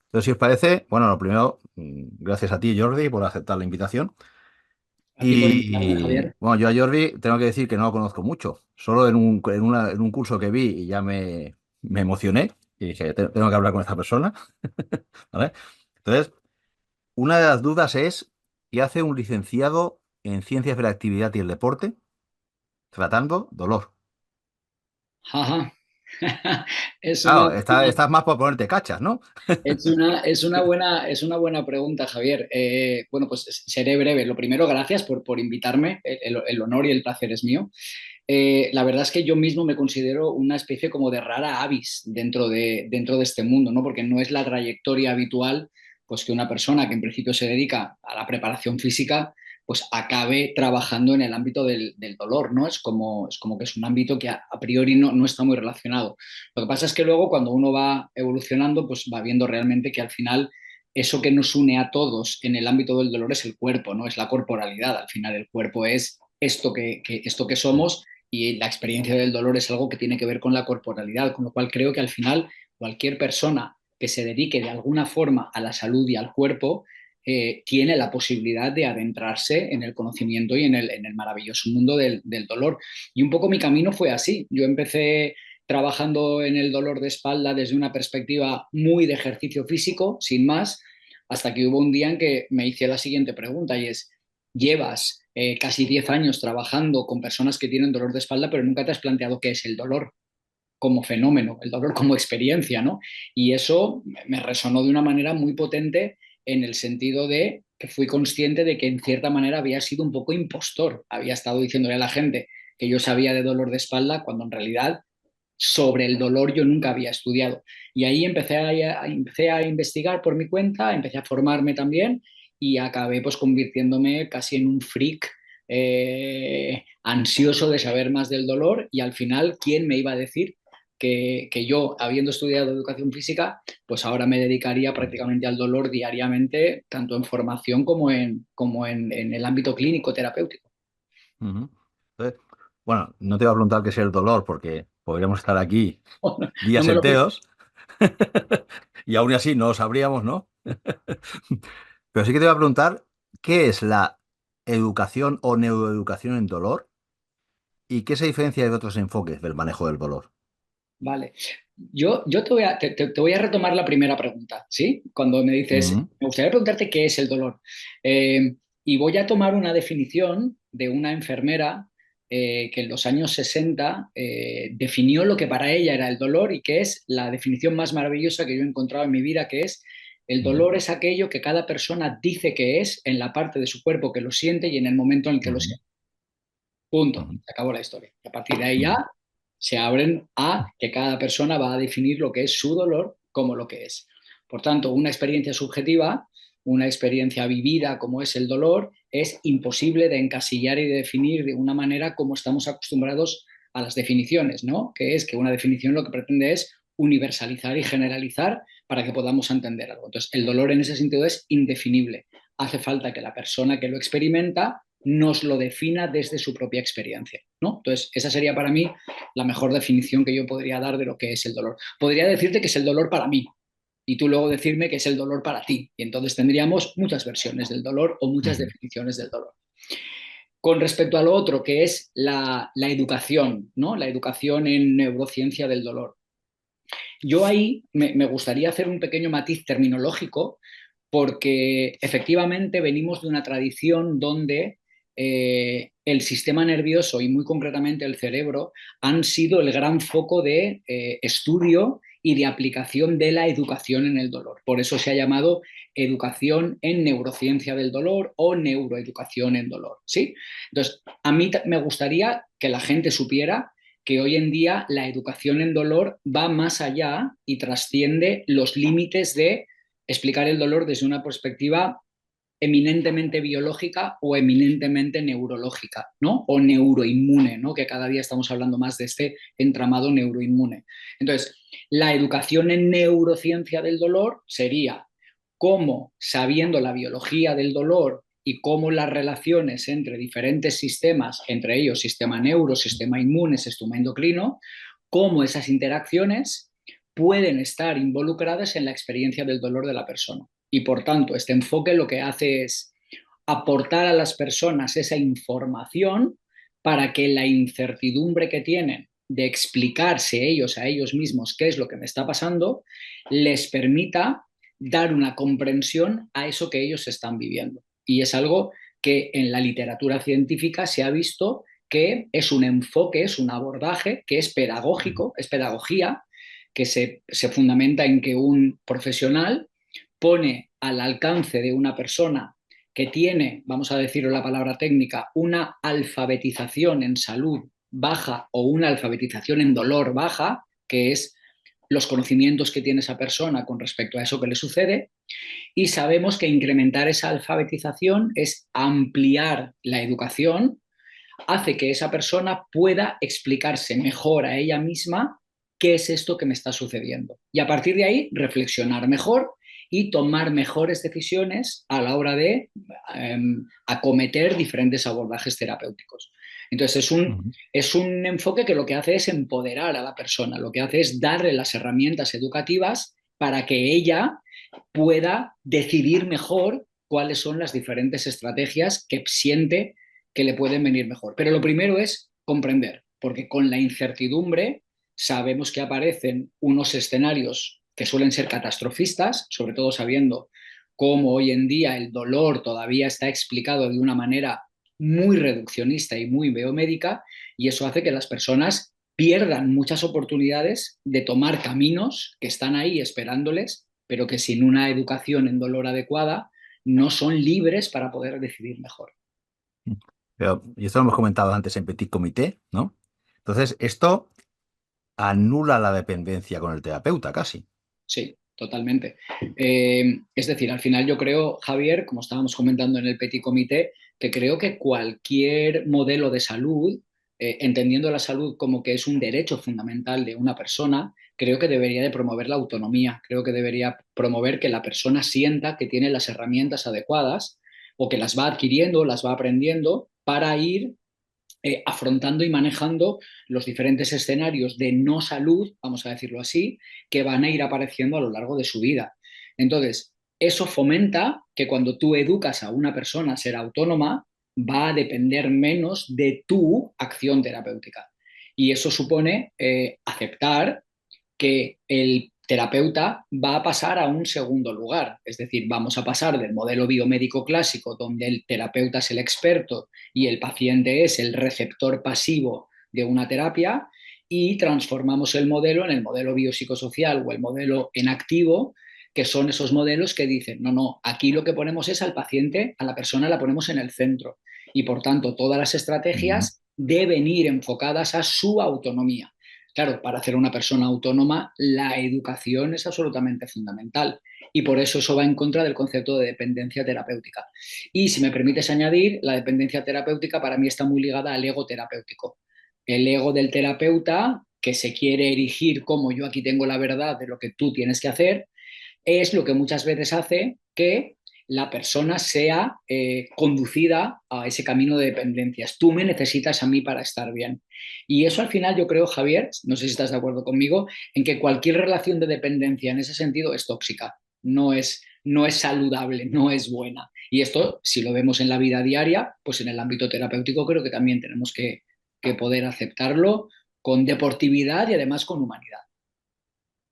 Entonces, si os parece, bueno, lo primero, gracias a ti, Jordi, por aceptar la invitación. A ti por invitarme, Y Javier. bueno, yo a Jordi tengo que decir que no lo conozco mucho, solo en un curso que vi y ya me emocioné y dije, Tengo que hablar con esta persona", ¿vale? Entonces, una de las dudas es, ¿qué hace un licenciado en Ciencias de la Actividad y el Deporte tratando dolor? Ajá. Es una Claro, estás más por ponerte cachas, ¿no? es una buena pregunta, Javier. Bueno, pues seré breve. Lo primero, gracias por invitarme. El honor y el placer es mío. La verdad es que yo mismo me considero una especie como de rara avis dentro de este mundo, ¿no? Porque no es la trayectoria habitual, pues que una persona que en principio se dedica a la preparación física, pues acabe trabajando en el ámbito del dolor, ¿no? Es como que es un ámbito que a priori no está muy relacionado. Lo que pasa es que luego cuando uno va evolucionando, pues va viendo realmente que al final eso que nos une a todos en el ámbito del dolor es el cuerpo, ¿no? Es la corporalidad. Al final el cuerpo es esto que Sí. somos y la experiencia del dolor es algo que tiene que ver con la corporalidad, con lo cual creo que al final cualquier persona que se dedique de alguna forma a la salud y al cuerpo tiene la posibilidad de adentrarse en el conocimiento y en el maravilloso mundo del dolor. Y un poco mi camino fue así. Yo empecé trabajando en el dolor de espalda desde una perspectiva muy de ejercicio físico, sin más, hasta que hubo un día en que me hice la siguiente pregunta y es, llevas casi 10 años trabajando con personas que tienen dolor de espalda, pero nunca te has planteado qué es el dolor como fenómeno, el dolor como experiencia, ¿no? Y eso me resonó de una manera muy potente en el sentido de que fui consciente de que en cierta manera había sido un poco impostor, había estado diciéndole a la gente que yo sabía de dolor de espalda cuando en realidad sobre el dolor yo nunca había estudiado. Y ahí empecé a investigar por mi cuenta, empecé a formarme también y acabé pues convirtiéndome casi en un freak ansioso de saber más del dolor y al final, ¿quién me iba a decir que yo, habiendo estudiado educación física, pues ahora me dedicaría prácticamente al dolor diariamente, tanto en formación como en el ámbito clínico terapéutico? Ujú. Entonces, bueno, no te voy a preguntar qué es el dolor porque podríamos estar aquí No días me lo pido. enteros y aún así no lo sabríamos, ¿no? Pero sí que te voy a preguntar qué es la educación o neuroeducación en dolor y qué se diferencia de otros enfoques del manejo del dolor. Vale. Yo te voy a retomar la primera pregunta, ¿sí? Cuando me dices, Ujú, me gustaría preguntarte qué es el dolor. Y voy a tomar una definición de una enfermera que en los años 60 definió lo que para ella era el dolor y que es la definición más maravillosa que yo he encontrado en mi vida, que es el ujú, dolor es aquello que cada persona dice que es en la parte de su cuerpo que lo siente y en el momento en el que lo ujú, siente. Punto. ujú, Se acabó la historia. Y a partir de ahí ya ujú, se abren a que cada persona va a definir lo que es su dolor como lo que es. Por tanto, una experiencia subjetiva, una experiencia vivida como es el dolor, es imposible de encasillar y de definir de una manera como estamos acostumbrados a las definiciones, ¿no? Que es que una definición lo que pretende es universalizar y generalizar para que podamos entender algo. Entonces, el dolor en ese sentido es indefinible. Hace falta que la persona que lo experimenta nos lo defina desde su propia experiencia, ¿no? Entonces, esa sería para mí la mejor definición que yo podría dar de lo que es el dolor. Podría decirte que es el dolor para mí y tú luego decirme que es el dolor para ti. Y entonces tendríamos muchas versiones del dolor o muchas ujú, definiciones del dolor. Con respecto a lo otro, que es la educación, ¿no? La educación en neurociencia del dolor. Yo ahí me gustaría hacer un pequeño matiz terminológico porque efectivamente venimos de una tradición donde el sistema nervioso y muy concretamente el cerebro han sido el gran foco de estudio y de aplicación de la educación en el dolor. Por eso se ha llamado educación en neurociencia del dolor o neuroeducación en dolor, ¿sí? Entonces, a mí me gustaría que la gente supiera que hoy en día la educación en dolor va más allá y trasciende los límites de explicar el dolor desde una perspectiva eminentemente biológica o eminentemente neurológica, ¿no? O neuroinmune, ¿no? Que cada día estamos hablando más de este entramado neuroinmune. Entonces, la educación en neurociencia del dolor sería cómo, sabiendo la biología del dolor y cómo las relaciones entre diferentes sistemas, entre ellos sistema neuro, sistema inmune, sistema endocrino, cómo esas interacciones pueden estar involucradas en la experiencia del dolor de la persona. Y por tanto, este enfoque lo que hace es aportar a las personas esa información para que la incertidumbre que tienen de explicarse ellos a ellos mismos qué es lo que me está pasando, les permita dar una comprensión a eso que ellos están viviendo. Y es algo que en la literatura científica se ha visto que es un enfoque, es un abordaje que es pedagógico, es pedagogía, que se fundamenta en que un profesional pone al alcance de una persona que tiene, vamos a decirlo la palabra técnica, una alfabetización en salud baja o una alfabetización en dolor baja, que es los conocimientos que tiene esa persona con respecto a eso que le sucede, y sabemos que incrementar esa alfabetización es ampliar la educación, hace que esa persona pueda explicarse mejor a ella misma qué es esto que me está sucediendo. Y a partir de ahí, reflexionar mejor y tomar mejores decisiones a la hora de acometer diferentes abordajes terapéuticos. Entonces, Ujú. es un enfoque que lo que hace es empoderar a la persona, lo que hace es darle las herramientas educativas para que ella pueda decidir mejor cuáles son las diferentes estrategias que siente que le pueden venir mejor. Pero lo primero es comprender, porque con la incertidumbre sabemos que aparecen unos escenarios que suelen ser catastrofistas, sobre todo sabiendo cómo hoy en día el dolor todavía está explicado de una manera muy reduccionista y muy biomédica, y eso hace que las personas pierdan muchas oportunidades de tomar caminos que están ahí esperándoles, pero que sin una educación en dolor adecuada no son libres para poder decidir mejor. Pero, y esto lo hemos comentado antes en Petit Comité, ¿no? Entonces, esto anula la dependencia con el terapeuta casi. Sí, totalmente. Es decir, al final yo creo, Javier, como estábamos comentando en el Petit Comité, que creo que cualquier modelo de salud, entendiendo la salud como que es un derecho fundamental de una persona, creo que debería de promover la autonomía, creo que debería promover que la persona sienta que tiene las herramientas adecuadas o que las va adquiriendo, las va aprendiendo para ir afrontando y manejando los diferentes escenarios de no salud, vamos a decirlo así, que van a ir apareciendo a lo largo de su vida. Entonces, eso fomenta que cuando tú educas a una persona a ser autónoma, va a depender menos de tu acción terapéutica. Y eso supone aceptar que el terapeuta va a pasar a un segundo lugar. Es decir, vamos a pasar del modelo biomédico clásico, donde el terapeuta es el experto y el paciente es el receptor pasivo de una terapia, y transformamos el modelo en el modelo biopsicosocial o el modelo en activo, que son esos modelos que dicen, no, no, aquí lo que ponemos es al paciente, a la persona la ponemos en el centro. Y por tanto, todas las Ujú. estrategias deben ir enfocadas a su autonomía. Claro, para hacer una persona autónoma, la educación es absolutamente fundamental, y por eso va en contra del concepto de dependencia terapéutica. Y si me permites añadir, la dependencia terapéutica para mí está muy ligada al ego terapéutico. El ego del terapeuta, que se quiere erigir como yo aquí tengo la verdad de lo que tú tienes que hacer, es lo que muchas veces hace que la persona sea conducida a ese camino de dependencias. Tú me necesitas a mí para estar bien. Y eso al final yo creo, Javier, no sé si estás de acuerdo conmigo, en que cualquier relación de dependencia en ese sentido es tóxica, no es saludable, no es buena. Y esto, si lo vemos en la vida diaria, pues en el ámbito terapéutico creo que también tenemos que poder aceptarlo con deportividad y además con humanidad.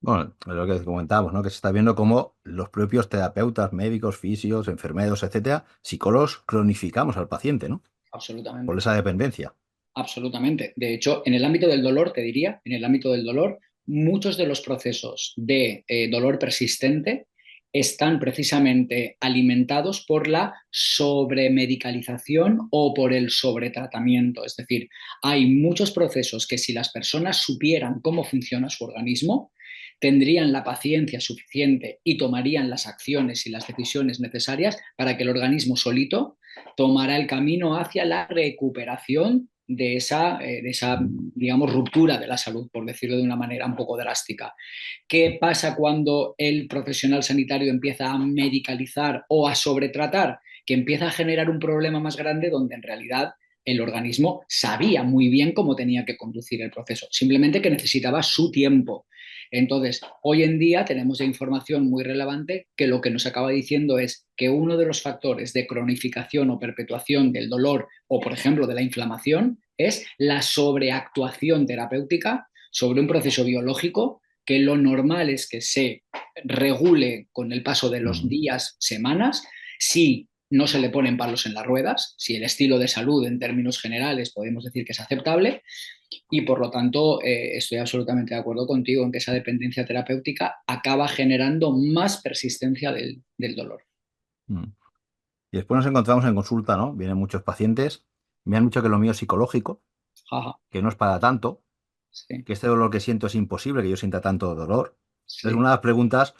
Bueno, es lo que comentábamos, ¿no? Que se está viendo cómo los propios terapeutas, médicos, fisios, enfermeros, etcétera, psicólogos, cronificamos al paciente, ¿no? Por Absolutamente. esa dependencia. Absolutamente. De hecho, en el ámbito del dolor, te diría, en el ámbito del dolor, muchos de los procesos de dolor persistente están precisamente alimentados por la sobremedicalización o por el sobretratamiento. Es decir, hay muchos procesos que si las personas supieran cómo funciona su organismo, tendrían la paciencia suficiente y tomarían las acciones y las decisiones necesarias para que el organismo solito tomara el camino hacia la recuperación de esa, digamos, ruptura de la salud, por decirlo de una manera un poco drástica. ¿Qué pasa cuando el profesional sanitario empieza a medicalizar o a sobretratar? Que empieza a generar un problema más grande donde en realidad el organismo sabía muy bien cómo tenía que conducir el proceso, simplemente que necesitaba su tiempo. Entonces, hoy en día tenemos ya información muy relevante que lo que nos acaba diciendo es que uno de los factores de cronificación o perpetuación del dolor o, por ejemplo, de la inflamación es la sobreactuación terapéutica sobre un proceso biológico que lo normal es que se regule con el paso de los Mm, días, semanas, si no se le ponen palos en las ruedas, si el estilo de salud en términos generales podemos decir que es aceptable, y por lo tanto estoy absolutamente de acuerdo contigo en que esa dependencia terapéutica acaba generando más persistencia del dolor. mm. Y después nos encontramos en consulta, ¿no? Vienen muchos pacientes, me han dicho que lo mío es psicológico, Ajá, que no es para tanto, sí, que este dolor que siento es imposible, que yo sienta tanto dolor. Entonces, sí, una de las preguntas,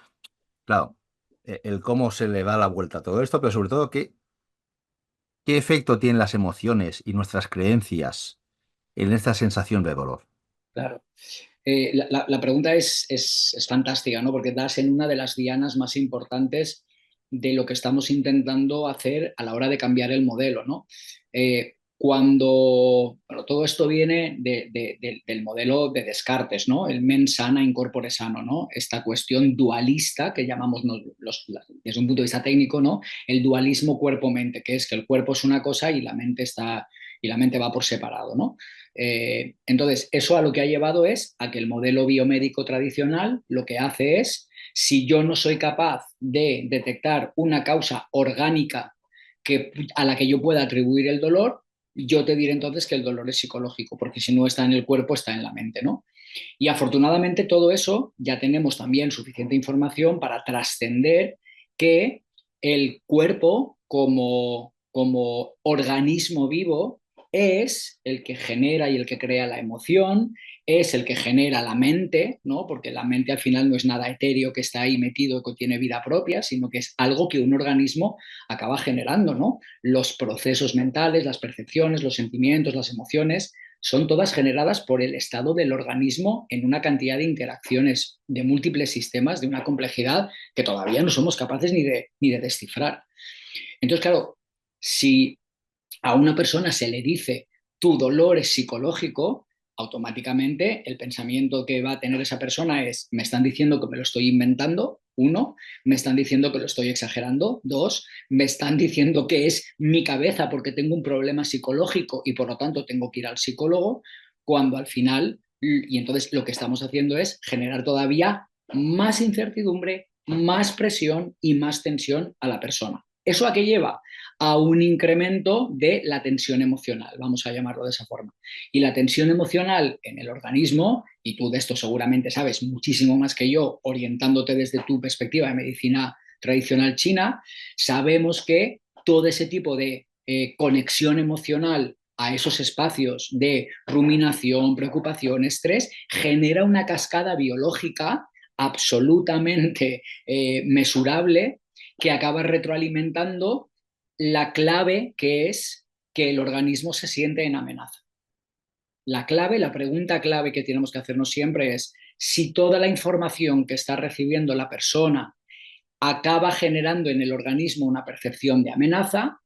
claro, el cómo se le da la vuelta a todo esto, pero sobre todo, ¿qué efecto tienen las emociones y nuestras creencias en esta sensación de dolor? claro. La pregunta es fantástica, ¿no? Porque das en una de las dianas más importantes de lo que estamos intentando hacer a la hora de cambiar el modelo, ¿no? Bueno, todo esto viene del modelo de Descartes, ¿no? El mens sana in corpore sano, ¿no? Esta cuestión dualista que llamamos desde un punto de vista técnico, ¿no? El dualismo cuerpo-mente, que es que el cuerpo es una cosa y la mente va por separado, ¿no? Entonces, eso a lo que ha llevado es a que el modelo biomédico tradicional lo que hace es, si yo no soy capaz de detectar una causa orgánica a la que yo pueda atribuir el dolor, yo te diré entonces que el dolor es psicológico, porque si no está en el cuerpo, está en la mente, ¿no? Y afortunadamente todo eso ya tenemos también suficiente información para trascender que el cuerpo como organismo vivo es el que genera y el que crea la emoción, es el que genera la mente, ¿no? Porque la mente al final no es nada etéreo que está ahí metido, que tiene vida propia, sino que es algo que un organismo acaba generando, ¿no? Los procesos mentales, las percepciones, los sentimientos, las emociones, son todas generadas por el estado del organismo en una cantidad de interacciones de múltiples sistemas, de una complejidad que todavía no somos capaces ni de descifrar. Entonces, claro, si a una persona se le dice tu dolor es psicológico, automáticamente el pensamiento que va a tener esa persona es, me están diciendo que me lo estoy inventando, uno, me están diciendo que lo estoy exagerando, dos, me están diciendo que es mi cabeza porque tengo un problema psicológico y por lo tanto tengo que ir al psicólogo, cuando al final, y entonces lo que estamos haciendo es generar todavía más incertidumbre, más presión y más tensión a la persona. ¿Eso a qué lleva? A un incremento de la tensión emocional, vamos a llamarlo de esa forma. Y la tensión emocional en el organismo, y tú de esto seguramente sabes muchísimo más que yo, orientándote desde tu perspectiva de medicina tradicional china, sabemos que todo ese tipo de conexión emocional a esos espacios de ruminación, preocupación, estrés, genera una cascada biológica absolutamente mesurable que acaba retroalimentando la clave que es que el organismo se siente en amenaza. La clave, la pregunta clave que tenemos que hacernos siempre es si toda la información que está recibiendo la persona acaba generando en el organismo una percepción de amenaza,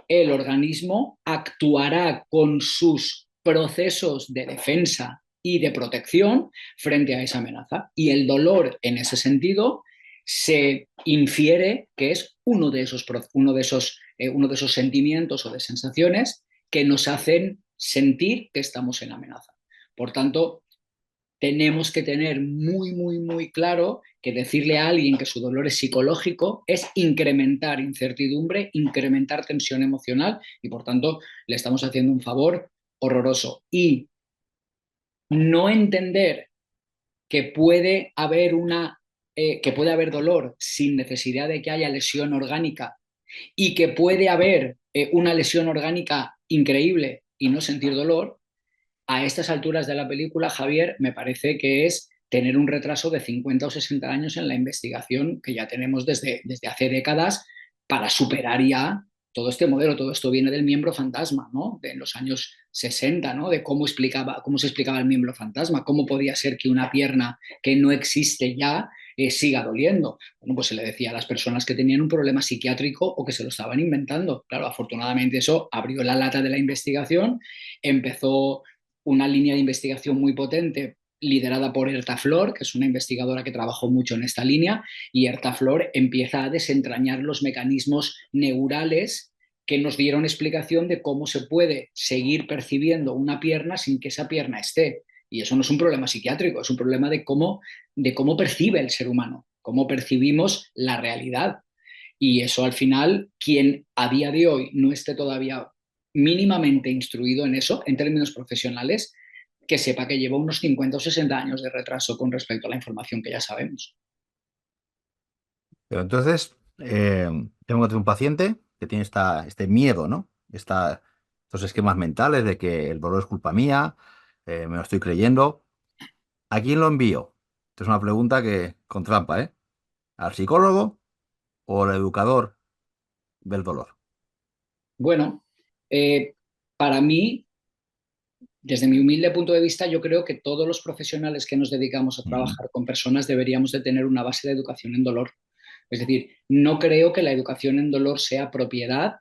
el organismo actuará con sus procesos de defensa y de protección frente a esa amenaza. Y el dolor, en ese sentido, se infiere que es uno de esos sentimientos o de sensaciones que nos hacen sentir que estamos en amenaza. Por tanto, tenemos que tener muy, muy, muy claro que decirle a alguien que su dolor es psicológico es incrementar incertidumbre, incrementar tensión emocional y por tanto le estamos haciendo un favor horroroso. Y no entender que que puede haber dolor sin necesidad de que haya lesión orgánica y que puede haber una lesión orgánica increíble y no sentir dolor, a estas alturas de la película, Javier, me parece que es tener un retraso de 50 o 60 años en la investigación que ya tenemos desde hace décadas para superar ya todo este modelo. Todo esto viene del miembro fantasma, ¿no? De los años 60, ¿no? De cómo se explicaba el miembro fantasma, cómo podía ser que una pierna que no existe ya siga doliendo. Bueno, pues se le decía a las personas que tenían un problema psiquiátrico o que se lo estaban inventando. Claro, afortunadamente eso abrió la lata de la investigación, empezó una línea de investigación muy potente liderada por Herta Flor, que es una investigadora que trabajó mucho en esta línea, y Herta Flor empieza a desentrañar los mecanismos neurales que nos dieron explicación de cómo se puede seguir percibiendo una pierna sin que esa pierna esté. Y eso no es un problema psiquiátrico, es un problema de cómo percibe el ser humano, cómo percibimos la realidad. Y eso al final, quien a día de hoy no esté todavía mínimamente instruido en eso, en términos profesionales, que sepa que lleva unos 50 o 60 años de retraso con respecto a la información que ya sabemos. Pero entonces, tengo que tener un paciente que tiene este miedo, ¿no? Estos esquemas mentales de que el dolor es culpa mía, me lo estoy creyendo. ¿A quién lo envío? Esta es una pregunta que con trampa, ¿eh? ¿Al psicólogo o al educador del dolor? Bueno, para mí, desde mi humilde punto de vista, yo creo que todos los profesionales que nos dedicamos a Mm. trabajar con personas deberíamos de tener una base de educación en dolor. Es decir, no creo que la educación en dolor sea propiedad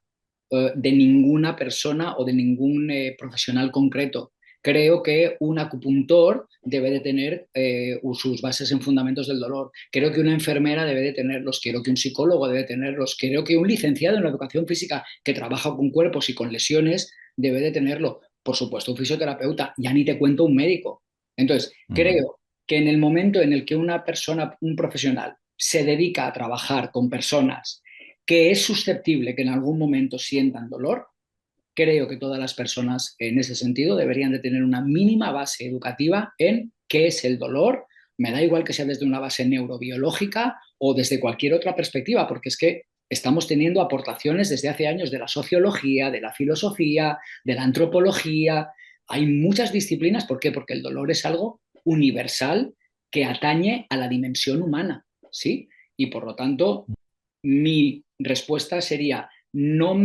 de ninguna persona o de ningún profesional concreto. Creo que un acupuntor debe de tener sus bases en fundamentos del dolor. Creo que una enfermera debe de tenerlos. Creo que un psicólogo debe tenerlos. Creo que un licenciado en la educación física que trabaja con cuerpos y con lesiones debe de tenerlo. Por supuesto, un fisioterapeuta. Ya ni te cuento un médico. Entonces, Mm. creo que en el momento en el que una persona, un profesional, se dedica a trabajar con personas que es susceptible que en algún momento sientan dolor, creo que todas las personas en ese sentido deberían de tener una mínima base educativa en qué es el dolor. Me da igual que sea desde una base neurobiológica o desde cualquier otra perspectiva, porque es que estamos teniendo aportaciones desde hace años de la sociología, de la filosofía, de la antropología. Hay muchas disciplinas. ¿Por qué? Porque el dolor es algo universal que atañe a la dimensión humana, ¿sí? Y por lo tanto, mi respuesta sería, no,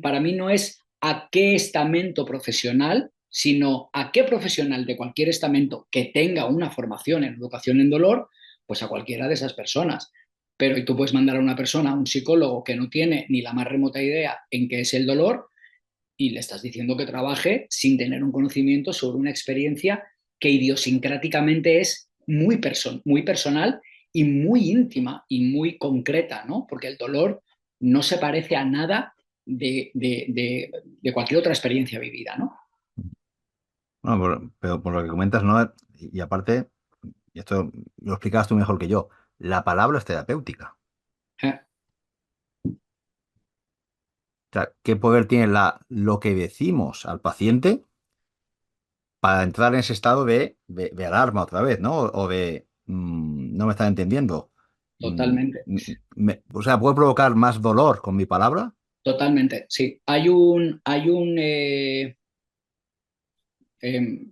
para mí no es a qué estamento profesional, sino a qué profesional de cualquier estamento que tenga una formación en educación en dolor, pues a cualquiera de esas personas. Pero y tú puedes mandar a una persona, a un psicólogo que no tiene ni la más remota idea en qué es el dolor, y le estás diciendo que trabaje sin tener un conocimiento sobre una experiencia que idiosincráticamente es muy personal y muy íntima y muy concreta, ¿no? Porque el dolor no se parece a nada de cualquier otra experiencia vivida, ¿no? Bueno, pero por lo que comentas, ¿no? Y aparte, y esto lo explicabas tú mejor que yo, la palabra es terapéutica. Eh, O sea, ¿qué poder tiene lo que decimos al paciente para entrar en ese estado de alarma otra vez, ¿no? O de no me están entendiendo. Totalmente, O sea, ¿puedo provocar más dolor con mi palabra? totalmente, sí.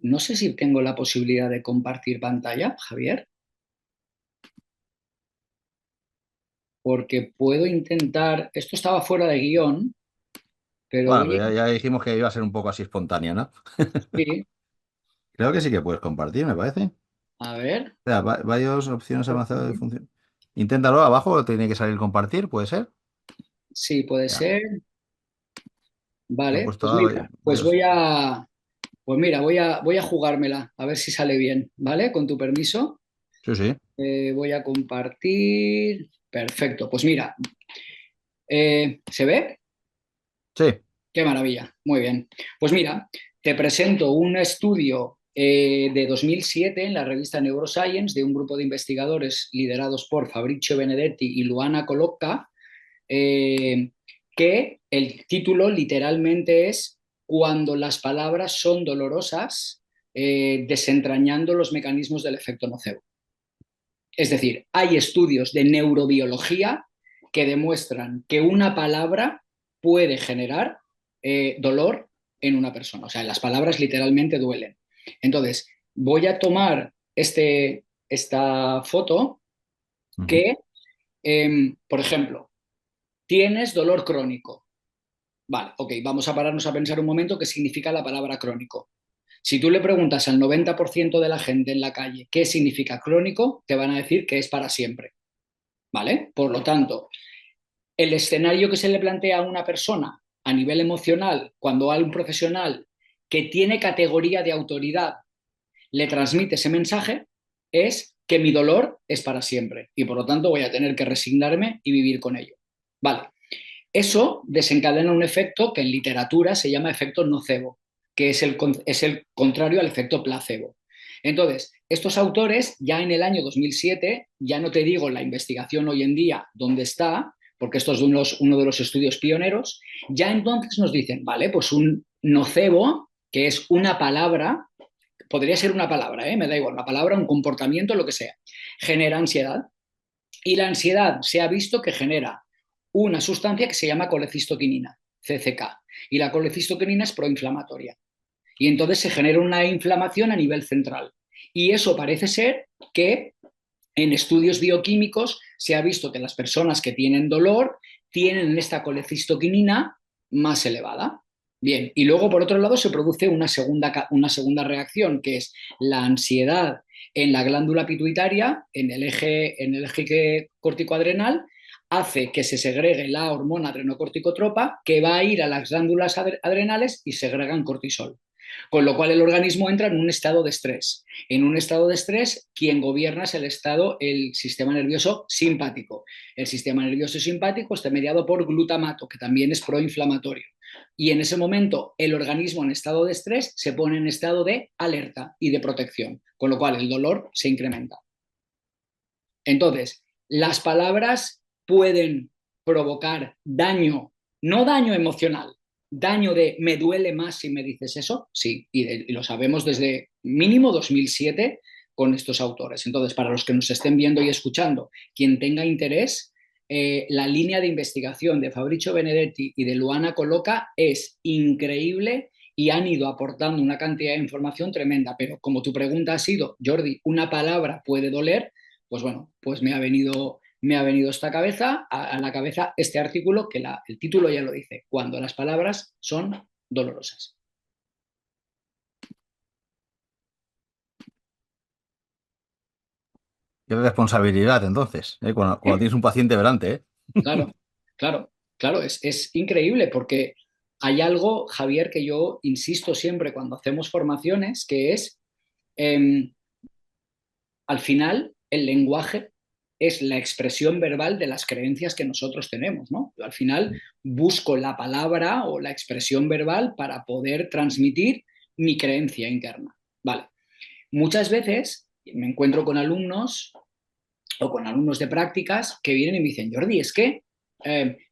No sé si tengo la posibilidad de compartir pantalla, Javier, porque puedo intentar, esto estaba fuera de guión, pero Bueno, voy pero a... ya dijimos que iba a ser un poco así espontáneo, ¿no? Sí, Creo que sí que puedes compartir, me parece. a ver, O sea, varias opciones avanzadas de función. Inténtalo abajo, tiene que salir compartir, ¿puede ser? sí, puede Ya, ser. lo he Vale, puesto a varios. pues mira, voy a jugármela, a ver si sale bien, ¿vale? Con tu permiso, Sí, sí. voy a compartir. Perfecto, pues mira, ¿se ve? Sí. Qué maravilla, muy bien. Pues mira, te presento un estudio de 2007 en la revista Neuroscience de un grupo de investigadores liderados por Fabrizio Benedetti y Luana Colocca, eh, que el título literalmente es Cuando las palabras son dolorosas, desentrañando los mecanismos del efecto nocebo. Es decir, hay estudios de neurobiología que demuestran que una palabra puede generar dolor en una persona. O sea, las palabras literalmente duelen. Entonces, voy a tomar esta foto Ujú. que, por ejemplo, tienes dolor crónico. Vale, ok, vamos a pararnos a pensar un momento qué significa la palabra crónico. Si tú le preguntas al 90% de la gente en la calle qué significa crónico, te van a decir que es para siempre, ¿vale? Por lo tanto, el escenario que se le plantea a una persona a nivel emocional cuando hay un profesional que tiene categoría de autoridad le transmite ese mensaje es que mi dolor es para siempre y por lo tanto voy a tener que resignarme y vivir con ello. Vale. Eso desencadena un efecto que en literatura se llama efecto nocebo, que es el contrario al efecto placebo. Entonces, estos autores ya en el año 2007, ya no te digo la investigación hoy en día dónde está, porque esto es uno de los estudios pioneros, ya entonces nos dicen, vale, pues un nocebo, que es una palabra, podría ser una palabra, me da igual, una palabra, un comportamiento, lo que sea, genera ansiedad. Y la ansiedad se ha visto que genera una sustancia que se llama colecistoquinina, CCK. Y la colecistoquinina es proinflamatoria. Y entonces se genera una inflamación a nivel central. Y eso parece ser que en estudios bioquímicos se ha visto que las personas que tienen dolor tienen esta colecistoquinina más elevada. Bien, y luego por otro lado se produce una segunda reacción, que es la ansiedad en la glándula pituitaria, en el eje corticoadrenal, hace que se segregue la hormona adrenocorticotropa que va a ir a las glándulas adrenales y segregan cortisol. Con lo cual el organismo entra en un estado de estrés. En un estado de estrés, quien gobierna es el sistema nervioso simpático. El sistema nervioso simpático está mediado por glutamato, que también es proinflamatorio. Y en ese momento, el organismo en estado de estrés se pone en estado de alerta y de protección, con lo cual el dolor se incrementa. Entonces, las palabras pueden provocar daño, no daño emocional, daño de me duele más si me dices eso, sí, y lo sabemos desde mínimo 2007 con estos autores. Entonces, para los que nos estén viendo y escuchando, quien tenga interés, la línea de investigación de Fabrizio Benedetti y de Luana Coloca es increíble y han ido aportando una cantidad de información tremenda. Pero como tu pregunta ha sido, Jordi, ¿una palabra puede doler? Pues bueno, pues me ha venido a la cabeza este artículo que el título ya lo dice, cuando las palabras son dolorosas. Qué responsabilidad, entonces, cuando ¿Eh? tienes un paciente delante, ¿eh? Claro, claro, claro, es increíble porque hay algo, Javier, que yo insisto siempre cuando hacemos formaciones, que es, eh, al final, el lenguaje es la expresión verbal de las creencias que nosotros tenemos, ¿no? Yo al final busco la palabra o la expresión verbal para poder transmitir mi creencia interna. Vale. Muchas veces me encuentro con alumnos o con alumnos de prácticas que vienen y me dicen, Jordi, es que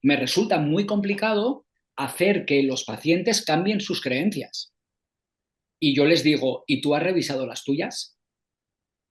me resulta muy complicado hacer que los pacientes cambien sus creencias. Y yo les digo, ¿y tú has revisado las tuyas?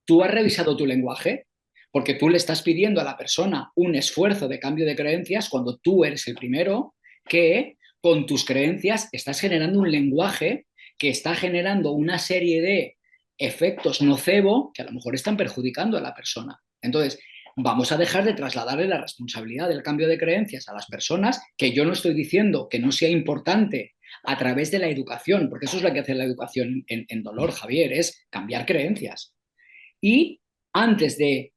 ¿Tú has revisado tu lenguaje? Porque tú le estás pidiendo a la persona un esfuerzo de cambio de creencias cuando tú eres el primero que con tus creencias estás generando un lenguaje que está generando una serie de efectos nocebo que a lo mejor están perjudicando a la persona. Entonces, vamos a dejar de trasladarle la responsabilidad del cambio de creencias a las personas, que yo no estoy diciendo que no sea importante a través de la educación, porque eso es lo que hace la educación en dolor, Javier, es cambiar creencias. Y antes de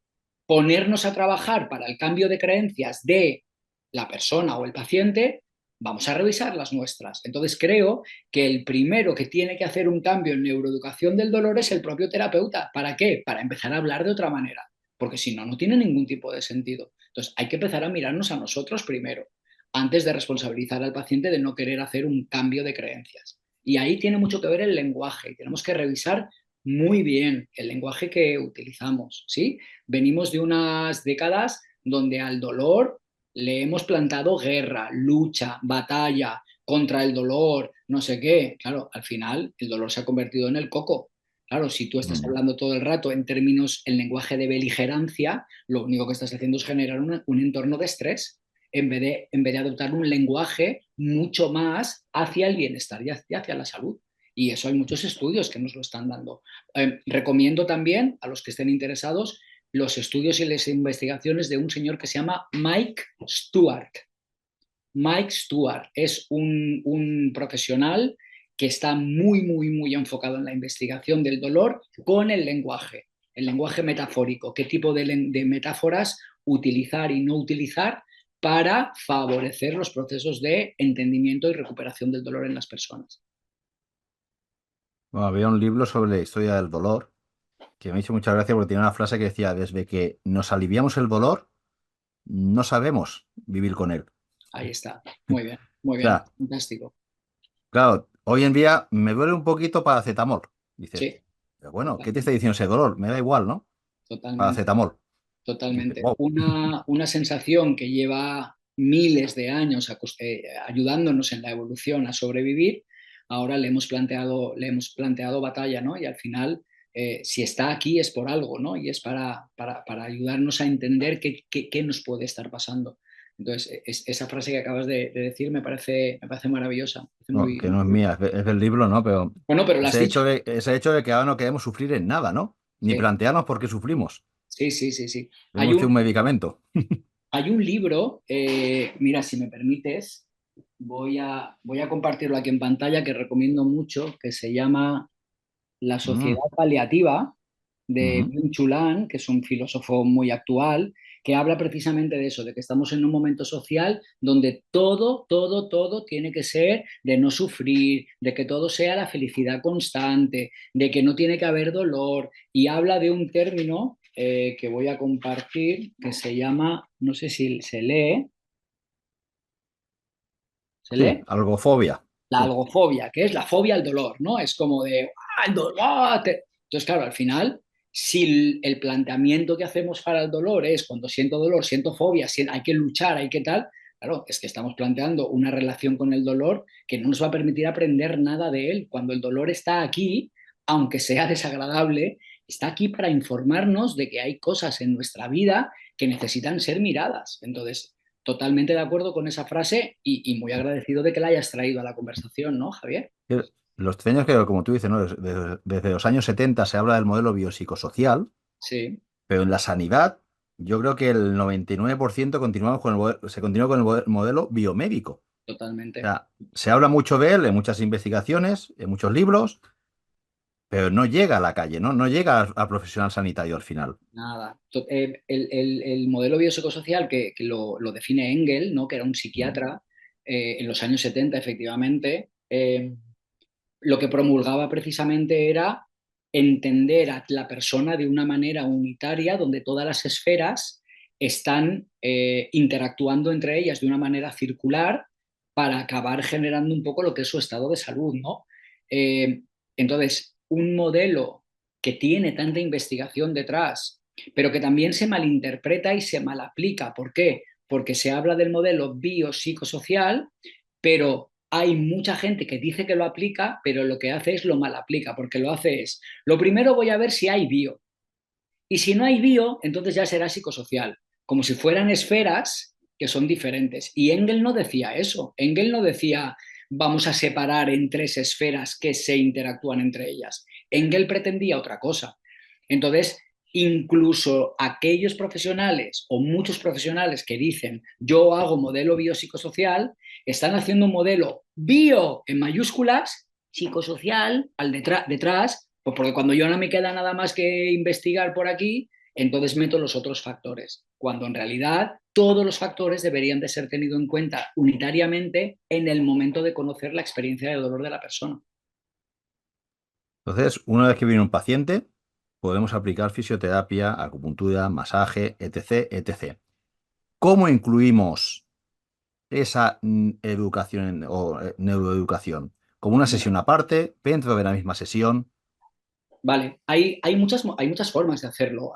ponernos a trabajar para el cambio de creencias de la persona o el paciente, vamos a revisar las nuestras. Entonces creo que el primero que tiene que hacer un cambio en neuroeducación del dolor es el propio terapeuta. ¿Para qué? Para empezar a hablar de otra manera, porque si no, no tiene ningún tipo de sentido. Entonces hay que empezar a mirarnos a nosotros primero, antes de responsabilizar al paciente de no querer hacer un cambio de creencias. Y ahí tiene mucho que ver el lenguaje. Tenemos que revisar muy bien el lenguaje que utilizamos, ¿sí? Venimos de unas décadas donde al dolor le hemos plantado guerra, lucha, batalla contra el dolor, no sé qué. Claro, al final el dolor se ha convertido en el coco. Claro, si tú estás Mm. hablando todo el rato en términos, el lenguaje de beligerancia, lo único que estás haciendo es generar un entorno de estrés en vez de adoptar un lenguaje mucho más hacia el bienestar y hacia la salud. Y eso hay muchos estudios que nos lo están dando. Recomiendo también a los que estén interesados los estudios y las investigaciones de un señor que se llama Mike Stewart. Mike Stewart es un profesional que está muy, muy, muy enfocado en la investigación del dolor con el lenguaje metafórico, qué tipo de metáforas utilizar y no utilizar para favorecer los procesos de entendimiento y recuperación del dolor en las personas. Bueno, había un libro sobre la historia del dolor que me hizo mucha gracia porque tenía una frase que decía, desde que nos aliviamos el dolor, no sabemos vivir con él. Ahí está. O Muy bien, sea, fantástico. claro, hoy en día me duele un poquito paracetamol. Dices, Sí, pero bueno, ¿qué te está totalmente, diciendo ese dolor? Me da igual, ¿no? totalmente. Paracetamol. Dices, Totalmente. wow. Una sensación que lleva miles de años ayudándonos en la evolución a sobrevivir, ahora le hemos planteado batalla, ¿no? Y al final, si está aquí es por algo, ¿no? Y es para ayudarnos a entender qué nos puede estar pasando. Entonces, esa frase que acabas de decir me parece maravillosa. Me parece No, que muy, no es muy... mía, es del libro, ¿no? Pero Bueno, pero lo has dicho. ese hecho de que ahora no queremos sufrir en nada, ¿no? Ni Sí, plantearnos por qué sufrimos. sí, sí, sí, sí. Hay Tenemos que un un, medicamento. Hay un libro, mira, si me permites, voy a compartirlo aquí en pantalla, que recomiendo mucho, que se llama La Mm, Sociedad Paliativa, de ujú. Byung-Chul Han, que es un filósofo muy actual, que habla precisamente de eso, de que estamos en un momento social donde todo tiene que ser de no sufrir, de que todo sea la felicidad constante, de que no tiene que haber dolor, y habla de un término que voy a compartir que se llama, no sé si se Sí, lee, algofobia. la Sí. algofobia, que es la fobia al dolor, ¿no? Es como de, ¡ah, el dolor! ¡Ah! Entonces, claro, al final, si el planteamiento que hacemos para el dolor es cuando siento dolor, siento fobia, hay que luchar, hay que tal, claro, es que estamos planteando una relación con el dolor que no nos va a permitir aprender nada de él. Cuando el dolor está aquí, aunque sea desagradable, está aquí para informarnos de que hay cosas en nuestra vida que necesitan ser miradas. Entonces, totalmente de acuerdo con esa frase y muy agradecido de que la hayas traído a la conversación, ¿no, Javier? Los extraños que, como tú dices, ¿no? Desde los años 70 se habla del modelo biopsicosocial, Sí, pero en la sanidad yo creo que el 99% continuamos con se continúa con el modelo biomédico. O totalmente. sea, se habla mucho de él en muchas investigaciones, en muchos libros, pero no llega a la calle, ¿no? No llega al profesional sanitario al final. Nada. El modelo biopsicosocial que lo define Engel, ¿no? Que era un Mm. psiquiatra en los años 70, efectivamente, lo que promulgaba precisamente era entender a la persona de una manera unitaria, donde todas las esferas están interactuando entre ellas de una manera circular para acabar generando un poco lo que es su estado de salud, ¿no? Eh, entonces, un modelo que tiene tanta investigación detrás, pero que también se malinterpreta y se malaplica. ¿Por qué? Porque se habla del modelo biopsicosocial, pero hay mucha gente que dice que lo aplica, pero lo que hace es lo mal aplica, porque lo hace es, lo primero voy a ver si hay bio, y si no hay bio, entonces ya será psicosocial, como si fueran esferas que son diferentes. Y Engel no decía eso, Engel no decía vamos a separar en tres esferas que se interactúan entre ellas. Engel pretendía otra cosa. Entonces, incluso aquellos profesionales o muchos profesionales que dicen yo hago modelo biopsicosocial, están haciendo un modelo bio en mayúsculas, psicosocial al detrás, pues porque cuando yo no me queda nada más que investigar por aquí, entonces meto los otros factores, cuando en realidad todos los factores deberían de ser tenidos en cuenta unitariamente en el momento de conocer la experiencia de dolor de la persona. Entonces, una vez que viene un paciente, podemos aplicar fisioterapia, acupuntura, masaje, etc., etc. ¿Cómo incluimos esa educación o neuroeducación? ¿Como una sesión aparte, dentro de la misma sesión? Vale, hay muchas formas de hacerlo.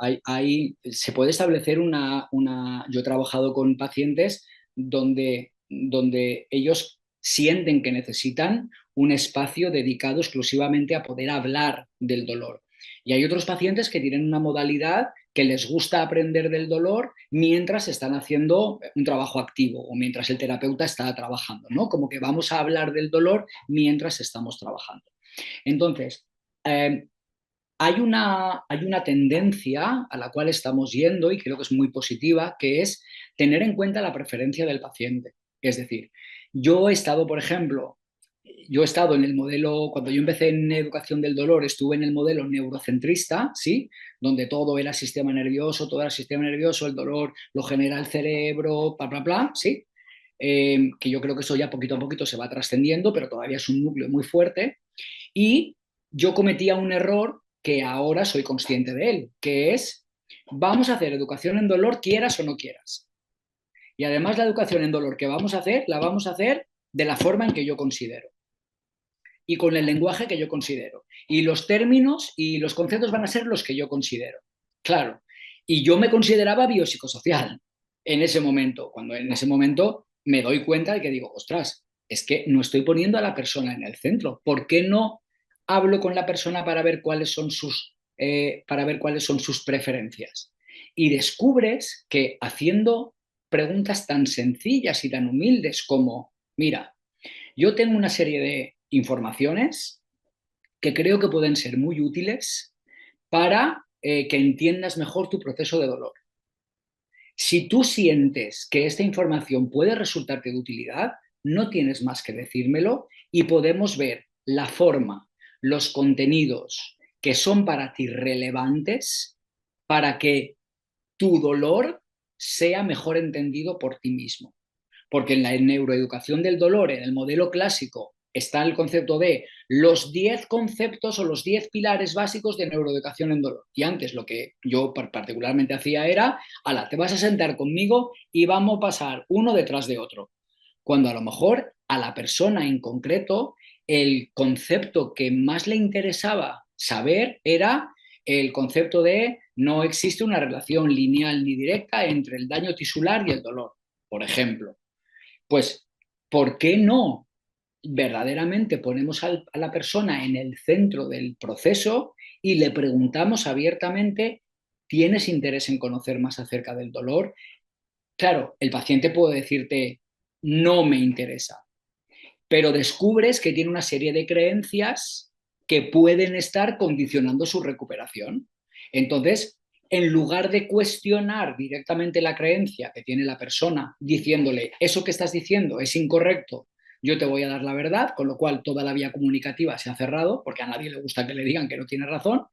Se puede establecer Yo he trabajado con pacientes donde ellos sienten que necesitan un espacio dedicado exclusivamente a poder hablar del dolor. Y hay otros pacientes que tienen una modalidad que les gusta aprender del dolor mientras están haciendo un trabajo activo o mientras el terapeuta está trabajando, ¿no? Como que vamos a hablar del dolor mientras estamos trabajando. Entonces, eh, hay una tendencia a la cual estamos yendo y creo que es muy positiva, que es tener en cuenta la preferencia del paciente. Es decir, yo he estado, por ejemplo, yo he estado en el modelo, cuando yo empecé en educación del dolor, estuve en el modelo neurocentrista, ¿sí? Donde todo era sistema nervioso, todo era sistema nervioso, el dolor lo genera el cerebro, bla, bla, bla, ¿sí? Que yo creo que eso ya poquito a poquito se va trascendiendo, pero todavía es un núcleo muy fuerte. Y yo cometía un error que ahora soy consciente de él, que es, vamos a hacer educación en dolor quieras o no quieras. Y además la educación en dolor que vamos a hacer, la vamos a hacer de la forma en que yo considero y con el lenguaje que yo considero. Y los términos y los conceptos van a ser los que yo considero. Claro. Y yo me consideraba biopsicosocial en ese momento, cuando en ese momento me doy cuenta de que digo, ostras, es que no estoy poniendo a la persona en el centro. ¿Por qué no hablo con la persona para ver cuáles son sus preferencias? Y descubres que haciendo preguntas tan sencillas y tan humildes como, mira, yo tengo una serie de informaciones que creo que pueden ser muy útiles para que entiendas mejor tu proceso de dolor. Si tú sientes que esta información puede resultarte de utilidad, no tienes más que decírmelo y podemos ver la forma, los contenidos que son para ti relevantes para que tu dolor sea mejor entendido por ti mismo. Porque en la neuroeducación del dolor, en el modelo clásico, está el concepto de los 10 conceptos o los 10 pilares básicos de neuroeducación en dolor. Y antes lo que yo particularmente hacía era, ala, te vas a sentar conmigo y vamos a pasar uno detrás de otro. Cuando a lo mejor a la persona en concreto el concepto que más le interesaba saber era el concepto de no existe una relación lineal ni directa entre el daño tisular y el dolor, por ejemplo. Pues, ¿por qué no verdaderamente ponemos a la persona en el centro del proceso y le preguntamos abiertamente, ¿tienes interés en conocer más acerca del dolor? Claro, el paciente puede decirte, no me interesa, pero descubres que tiene una serie de creencias que pueden estar condicionando su recuperación. Entonces, en lugar de cuestionar directamente la creencia que tiene la persona, diciéndole, eso que estás diciendo es incorrecto, yo te voy a dar la verdad, con lo cual toda la vía comunicativa se ha cerrado, porque a nadie le gusta que le digan que no tiene razón,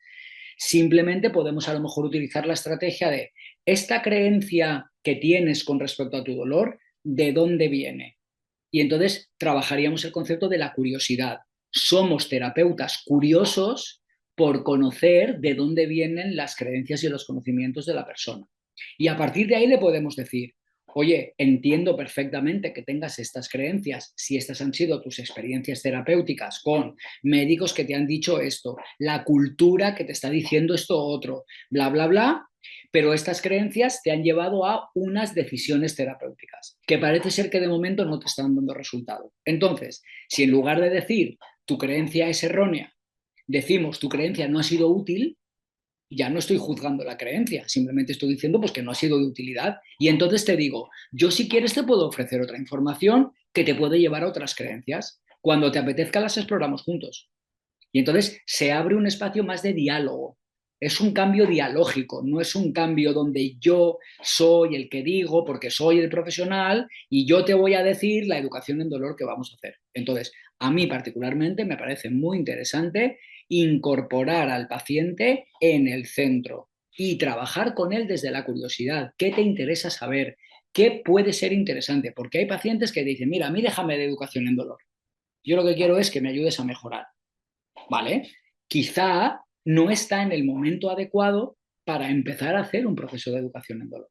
simplemente podemos a lo mejor utilizar la estrategia de esta creencia que tienes con respecto a tu dolor, ¿de dónde viene? Y entonces trabajaríamos el concepto de la curiosidad. Somos terapeutas curiosos por conocer de dónde vienen las creencias y los conocimientos de la persona. Y a partir de ahí le podemos decir, oye, entiendo perfectamente que tengas estas creencias, si estas han sido tus experiencias terapéuticas con médicos que te han dicho esto, la cultura que te está diciendo esto otro, bla, bla, bla, pero estas creencias te han llevado a unas decisiones terapéuticas que parece ser que de momento no te están dando resultado. Entonces, si en lugar de decir tu creencia es errónea, decimos tu creencia no ha sido útil, ya no estoy juzgando la creencia, simplemente estoy diciendo pues que no ha sido de utilidad. Y entonces te digo, yo si quieres te puedo ofrecer otra información que te puede llevar a otras creencias. Cuando te apetezca las exploramos juntos. Y entonces se abre un espacio más de diálogo. Es un cambio dialógico, no es un cambio donde yo soy el que digo porque soy el profesional y yo te voy a decir la educación en dolor que vamos a hacer. Entonces, a mí particularmente me parece muy interesante incorporar al paciente en el centro y trabajar con él desde la curiosidad. ¿Qué te interesa saber? ¿Qué puede ser interesante? Porque hay pacientes que dicen, mira, a mí déjame de educación en dolor. Yo lo que quiero es que me ayudes a mejorar. ¿Vale? Quizá no está en el momento adecuado para empezar a hacer un proceso de educación en dolor.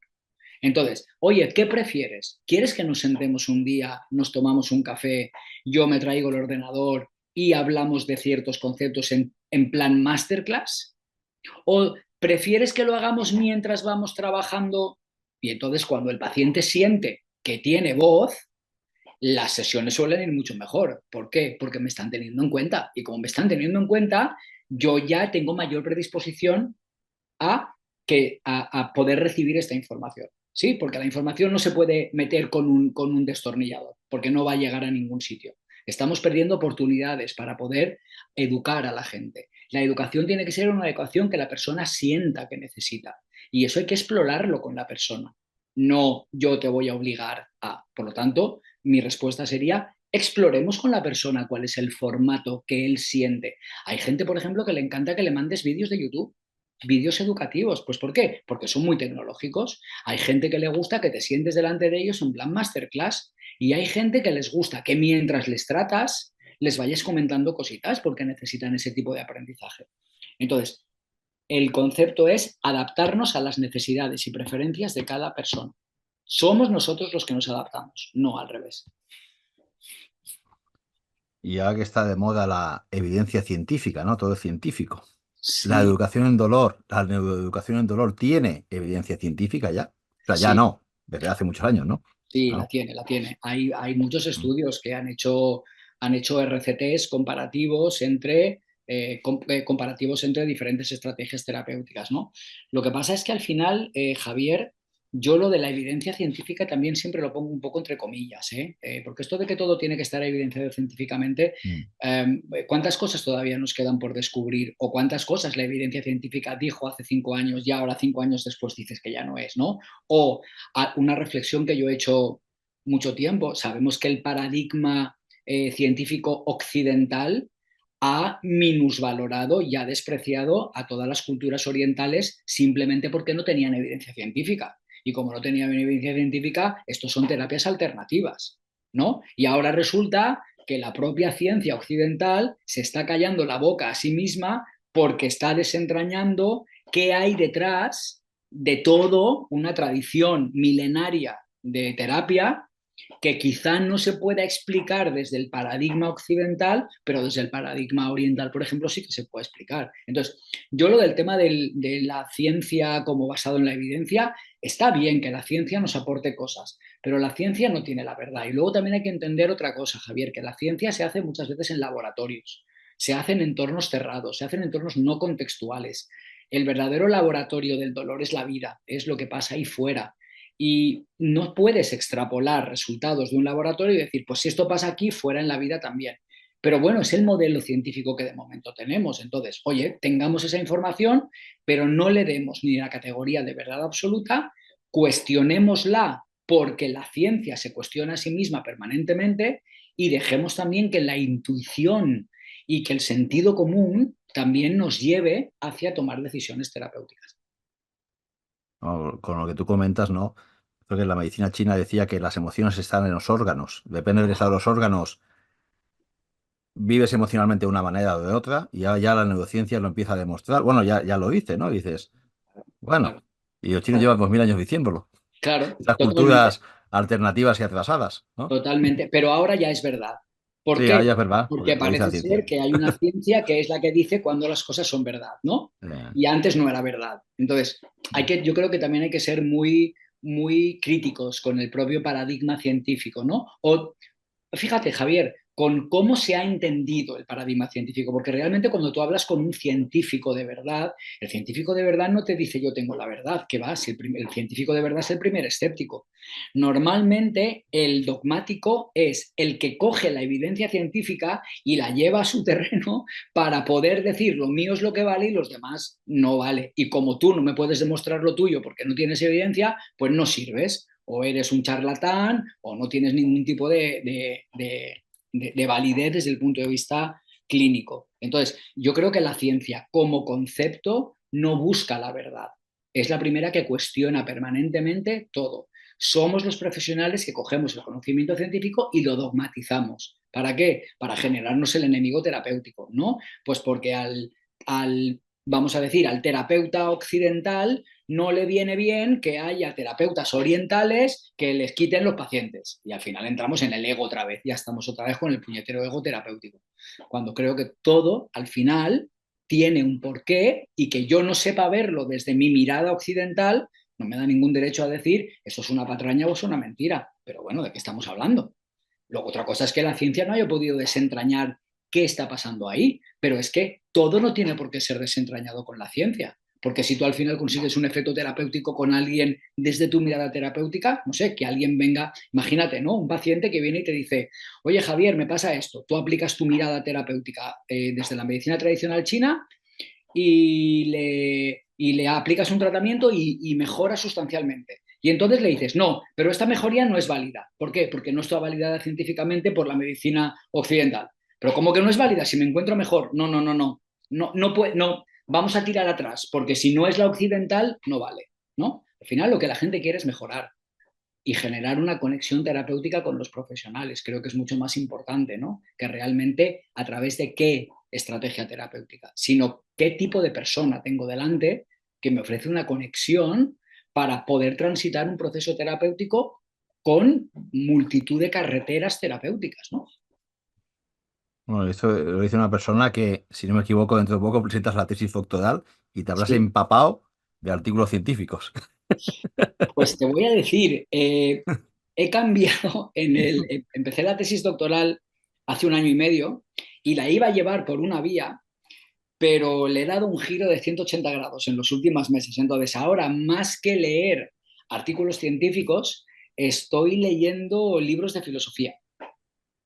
Entonces, oye, ¿qué prefieres? ¿Quieres que nos sentemos un día, nos tomamos un café, yo me traigo el ordenador y hablamos de ciertos conceptos en plan masterclass? ¿O prefieres que lo hagamos mientras vamos trabajando? Y entonces cuando el paciente siente que tiene voz, las sesiones suelen ir mucho mejor. ¿Por qué? Porque me están teniendo en cuenta. Y como me están teniendo en cuenta, yo ya tengo mayor predisposición a, a poder recibir esta información. ¿Sí? Porque la información no se puede meter con un destornillador, porque no va a llegar a ningún sitio. Estamos perdiendo oportunidades para poder educar a la gente. La educación tiene que ser una educación que la persona sienta que necesita. Y eso hay que explorarlo con la persona. No yo te voy a obligar a. Por lo tanto, mi respuesta sería, exploremos con la persona cuál es el formato que él siente. Hay gente, por ejemplo, que le encanta que le mandes vídeos de YouTube, vídeos educativos. ¿Pues por qué? Porque son muy tecnológicos. Hay gente que le gusta que te sientes delante de ellos en plan masterclass y hay gente que les gusta que mientras les tratas les vayas comentando cositas porque necesitan ese tipo de aprendizaje. Entonces, el concepto es adaptarnos a las necesidades y preferencias de cada persona. Somos nosotros los que nos adaptamos, no al revés. Y ahora que está de moda la evidencia científica, ¿no? Todo es científico. La Sí, educación en dolor, la neuroeducación en dolor tiene evidencia científica ya. O sea, ya sí, no, desde hace muchos años, ¿no? sí, la Claro. tiene, la tiene. Hay muchos Mm. estudios que han hecho RCTs comparativos entre diferentes estrategias terapéuticas, ¿no? Lo que pasa es que al final, Javier, yo lo de la evidencia científica también siempre lo pongo un poco entre comillas, ¿eh? Porque esto de que todo tiene que estar evidenciado científicamente, Mm. ¿cuántas cosas todavía nos quedan por descubrir? ¿O cuántas cosas la evidencia científica dijo hace 5 años y ahora 5 años después dices que ya no es, ¿no? O una reflexión que yo he hecho mucho tiempo. Sabemos que el paradigma científico occidental ha minusvalorado y ha despreciado a todas las culturas orientales simplemente porque no tenían evidencia científica. Y como no tenían evidencia científica, estos son terapias alternativas, ¿no? Y ahora resulta que la propia ciencia occidental se está callando la boca a sí misma porque está desentrañando qué hay detrás de todo una tradición milenaria de terapia que quizá no se pueda explicar desde el paradigma occidental, pero desde el paradigma oriental, por ejemplo, sí que se puede explicar. Entonces, yo lo del tema de la ciencia como basado en la evidencia, está bien que la ciencia nos aporte cosas, pero la ciencia no tiene la verdad. Y luego también hay que entender otra cosa, Javier, que la ciencia se hace muchas veces en laboratorios, se hace en entornos cerrados, se hace en entornos no contextuales. El verdadero laboratorio del dolor es la vida, es lo que pasa ahí fuera. Y no puedes extrapolar resultados de un laboratorio y decir, pues si esto pasa aquí, fuera en la vida también. Pero bueno, es el modelo científico que de momento tenemos. Entonces, oye, tengamos esa información, pero no le demos ni la categoría de verdad absoluta, cuestionémosla porque la ciencia se cuestiona a sí misma permanentemente y dejemos también que la intuición y que el sentido común también nos lleve hacia tomar decisiones terapéuticas. Con lo que tú comentas, ¿no? Creo que la medicina china decía que las emociones están en los órganos. Depende del estado de los órganos, vives emocionalmente de una manera o de otra, y ya la neurociencia lo empieza a demostrar. Bueno, ya lo dice, ¿no? Dices, bueno, Claro, y los chinos llevan 2000 años diciéndolo. claro, Estas totalmente. culturas alternativas y atrasadas, ¿no? Totalmente, pero ahora ya es verdad. ¿Por Sí, ahora qué? ya es verdad, porque Porque lo dice la parece ser ciencia. que hay una ciencia que es la que dice cuando las cosas son verdad, ¿no? Eh, Y antes no era verdad. Entonces, yo creo que también hay que ser muy, muy críticos con el propio paradigma científico, ¿no? O fíjate, Javier, con cómo se ha entendido el paradigma científico, porque realmente cuando tú hablas con un científico de verdad, el científico de verdad no te dice yo tengo la verdad, que va, si el científico de verdad es el primer escéptico. Normalmente el dogmático es el que coge la evidencia científica y la lleva a su terreno para poder decir lo mío es lo que vale y los demás no vale. Y como tú no me puedes demostrar lo tuyo porque no tienes evidencia, pues no sirves o eres un charlatán o no tienes ningún tipo de validez desde el punto de vista clínico. Entonces, yo creo que la ciencia como concepto no busca la verdad. Es la primera que cuestiona permanentemente todo. Somos los profesionales que cogemos el conocimiento científico y lo dogmatizamos. ¿Para qué? Para generarnos el enemigo terapéutico, ¿no? Pues porque vamos a decir, al terapeuta occidental no le viene bien que haya terapeutas orientales que les quiten los pacientes. Y al final entramos en el ego otra vez, ya estamos otra vez con el puñetero ego terapéutico. Cuando creo que todo, al final, tiene un porqué y que yo no sepa verlo desde mi mirada occidental, no me da ningún derecho a decir eso es una patraña o es una mentira. Pero bueno, ¿de qué estamos hablando? Luego, otra cosa es que la ciencia no haya podido desentrañar qué está pasando ahí, pero es que todo no tiene por qué ser desentrañado con la ciencia. Porque si tú al final consigues un efecto terapéutico con alguien desde tu mirada terapéutica, no sé, que alguien venga, imagínate, ¿no? Un paciente que viene y te dice, oye Javier, me pasa esto, tú aplicas tu mirada terapéutica desde la medicina tradicional china y le aplicas un tratamiento y mejora sustancialmente. Y entonces le dices, no, pero esta mejoría no es válida. ¿Por qué? Porque no está validada científicamente por la medicina occidental. Pero ¿cómo que no es válida? Si me encuentro mejor. No, no, no, no. No, no, no. Vamos a tirar atrás, porque si no es la occidental, no vale. ¿No? Al final lo que la gente quiere es mejorar. y generar una conexión terapéutica con los profesionales. Creo que es mucho más importante, ¿no? Que realmente a través de qué estrategia terapéutica, sino qué tipo de persona tengo delante que me ofrece una conexión para poder transitar un proceso terapéutico con multitud de carreteras terapéuticas, ¿no? Bueno, esto lo dice una persona que, si no me equivoco, dentro de poco presentas la tesis doctoral y te habrás Sí. empapado de artículos científicos. Pues te voy a decir, he cambiado empecé la tesis doctoral hace un año y medio y la iba a llevar por una vía, pero le he dado un giro de 180 grados en los últimos meses. Entonces, ahora, más que leer artículos científicos, estoy leyendo libros de filosofía.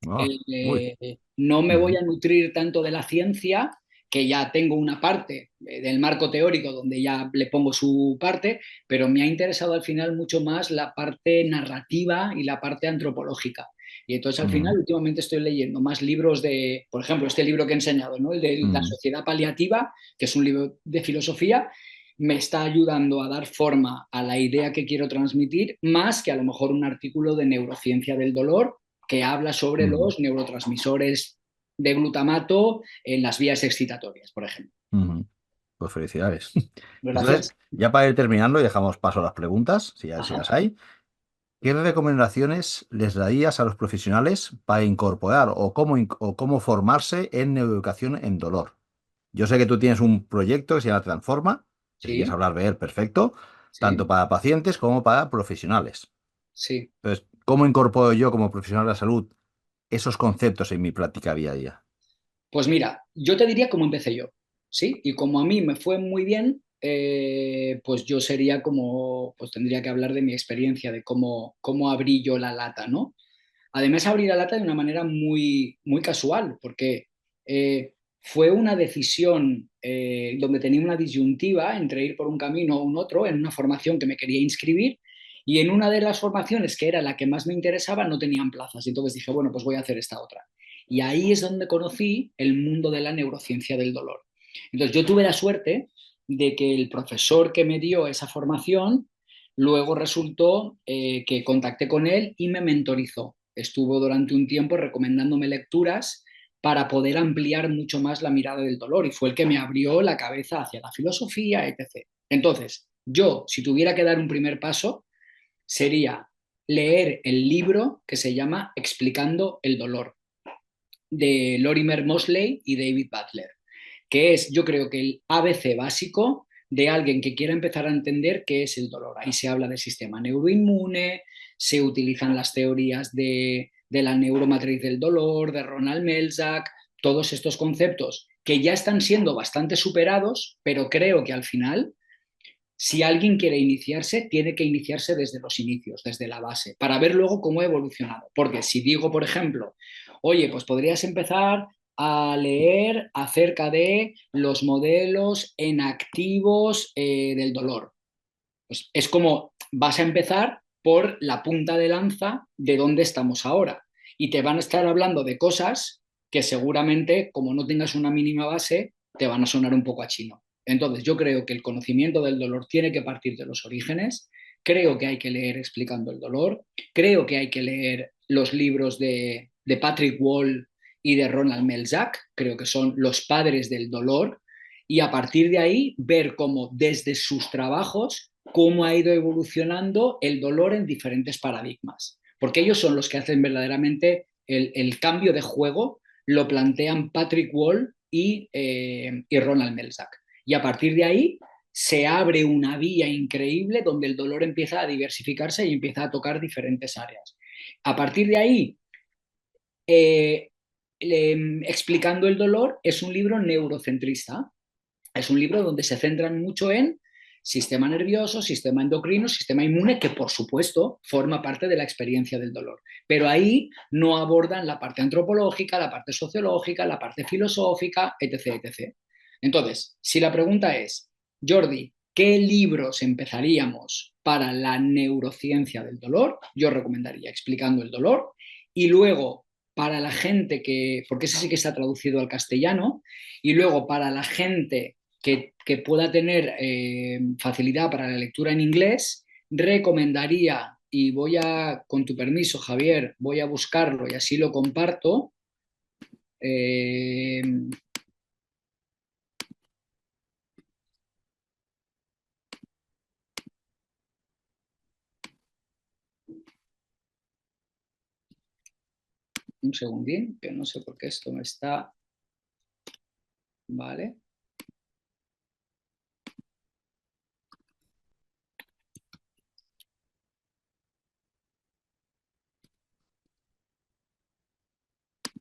Ah, uy. No me voy Ujú, a nutrir tanto de la ciencia, que ya tengo una parte del marco teórico donde ya le pongo su parte, pero me ha interesado al final mucho más la parte narrativa y la parte antropológica. Y entonces al final ujú, últimamente estoy leyendo más libros de, por ejemplo, este libro que he enseñado, ¿no? El de La ujú. sociedad paliativa, que es un libro de filosofía, me está ayudando a dar forma a la idea que quiero transmitir, más que a lo mejor un artículo de neurociencia del dolor que habla sobre Ujú, los neurotransmisores de glutamato en las vías excitatorias, por ejemplo. ujú. Pues felicidades. Entonces, Gracias. ya para ir terminando y dejamos paso a las preguntas, si Ajá. las hay, ¿qué recomendaciones les darías a los profesionales para incorporar o cómo formarse en neuroeducación en dolor? Yo sé que tú tienes un proyecto que se llama Transforma, que si quieres Sí, hablar de él, perfecto, tanto sí, para pacientes como para profesionales. sí. Entonces, ¿cómo incorporo yo como profesional de la salud esos conceptos en mi práctica día a día? Pues mira, yo te diría cómo empecé yo, ¿sí? Y como a mí me fue muy bien, pues yo sería como, pues tendría que hablar de mi experiencia, de cómo abrí yo la lata, ¿no? Además, abrí la lata de una manera muy, muy casual, porque fue una decisión donde tenía una disyuntiva entre ir por un camino o un otro en una formación que me quería inscribir y en una de las formaciones, que era la que más me interesaba, no tenían plazas. Y entonces dije, bueno, pues voy a hacer esta otra. Y ahí es donde conocí el mundo de la neurociencia del dolor. Entonces, yo tuve la suerte de que el profesor que me dio esa formación, luego resultó que contacté con él y me mentorizó. Estuvo durante un tiempo recomendándome lecturas para poder ampliar mucho más la mirada del dolor y fue el que me abrió la cabeza hacia la filosofía, etc. Entonces, yo, si tuviera que dar un primer paso, sería leer el libro que se llama Explicando el dolor, de Lorimer Mosley y David Butler, que es, yo creo que el ABC básico de alguien que quiera empezar a entender qué es el dolor. Ahí se habla del sistema neuroinmune, se utilizan las teorías de la neuromatriz del dolor, de Ronald Melzack, todos estos conceptos que ya están siendo bastante superados, pero creo que al final, si alguien quiere iniciarse, tiene que iniciarse desde los inicios, desde la base, para ver luego cómo ha evolucionado. Porque si digo, por ejemplo, oye, pues podrías empezar a leer acerca de los modelos enactivos del dolor. Pues es como vas a empezar por la punta de lanza de dónde estamos ahora. Y te van a estar hablando de cosas que seguramente, como no tengas una mínima base, te van a sonar un poco a chino. Entonces, yo creo que el conocimiento del dolor tiene que partir de los orígenes. Creo que hay que leer explicando el dolor. Creo que hay que leer los libros de Patrick Wall y de Ronald Melzack. Creo que son los padres del dolor. Y a partir de ahí, ver cómo desde sus trabajos cómo ha ido evolucionando el dolor en diferentes paradigmas, porque ellos son los que hacen verdaderamente el cambio de juego, lo plantean Patrick Wall y Ronald Melzack. Y a partir de ahí se abre una vía increíble donde el dolor empieza a diversificarse y empieza a tocar diferentes áreas. A partir de ahí, eh, Explicando el dolor es un libro neurocentrista, es un libro donde se centran mucho en sistema nervioso, sistema endocrino, sistema inmune, que por supuesto forma parte de la experiencia del dolor. Pero ahí no abordan la parte antropológica, la parte sociológica, la parte filosófica, etc. etc. Entonces, si la pregunta es, Jordi, ¿qué libros empezaríamos para la neurociencia del dolor? Yo recomendaría Explicando el dolor y luego para la gente que, porque ese sí que está traducido al castellano, y luego para la gente que pueda tener facilidad para la lectura en inglés, recomendaría y voy a, con tu permiso, Javier, voy a buscarlo y así lo comparto. Eh, un segundín, que no sé por qué esto me está... Vale,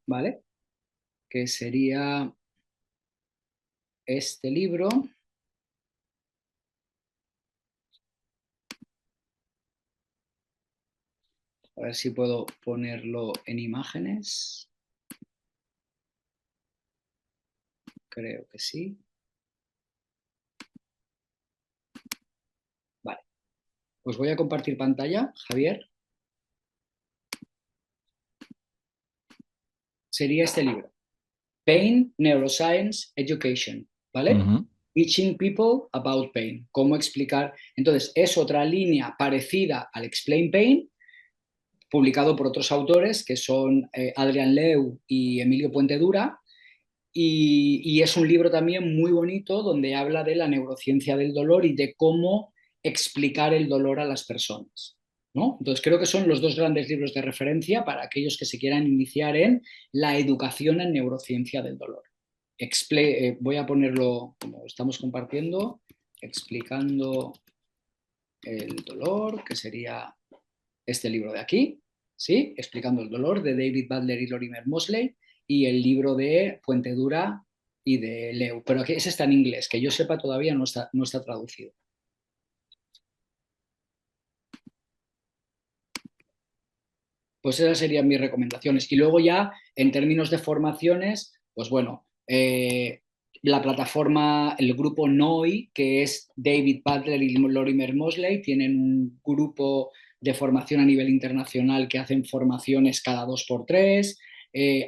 vale, que sería este libro. A ver si puedo ponerlo en imágenes. Creo que sí. Vale, pues voy a compartir pantalla, Javier. Sería este libro. Pain, Neuroscience, Education, ¿vale? Ujú. Teaching people about pain. Cómo explicar. Entonces, es otra línea parecida al Explain Pain, publicado por otros autores que son Adrian Leu y Emilio Puente Dura. Y es un libro también muy bonito donde habla de la neurociencia del dolor y de cómo explicar el dolor a las personas, ¿no? Entonces creo que son los dos grandes libros de referencia para aquellos que se quieran iniciar en la educación en neurociencia del dolor. Voy a ponerlo como estamos compartiendo, explicando el dolor, que sería este libro de aquí, ¿sí? Explicando el dolor de David Butler y Lorimer Mosley, y el libro de Puente Dura y de Leu. Pero aquí ese está en inglés, que yo sepa todavía no está traducido. Pues esas serían mis recomendaciones. Y luego ya, en términos de formaciones, pues bueno, la plataforma, el grupo NOI, que es David Butler y Lorimer Mosley, tienen un grupo de formación a nivel internacional que hacen formaciones cada 2 por 3.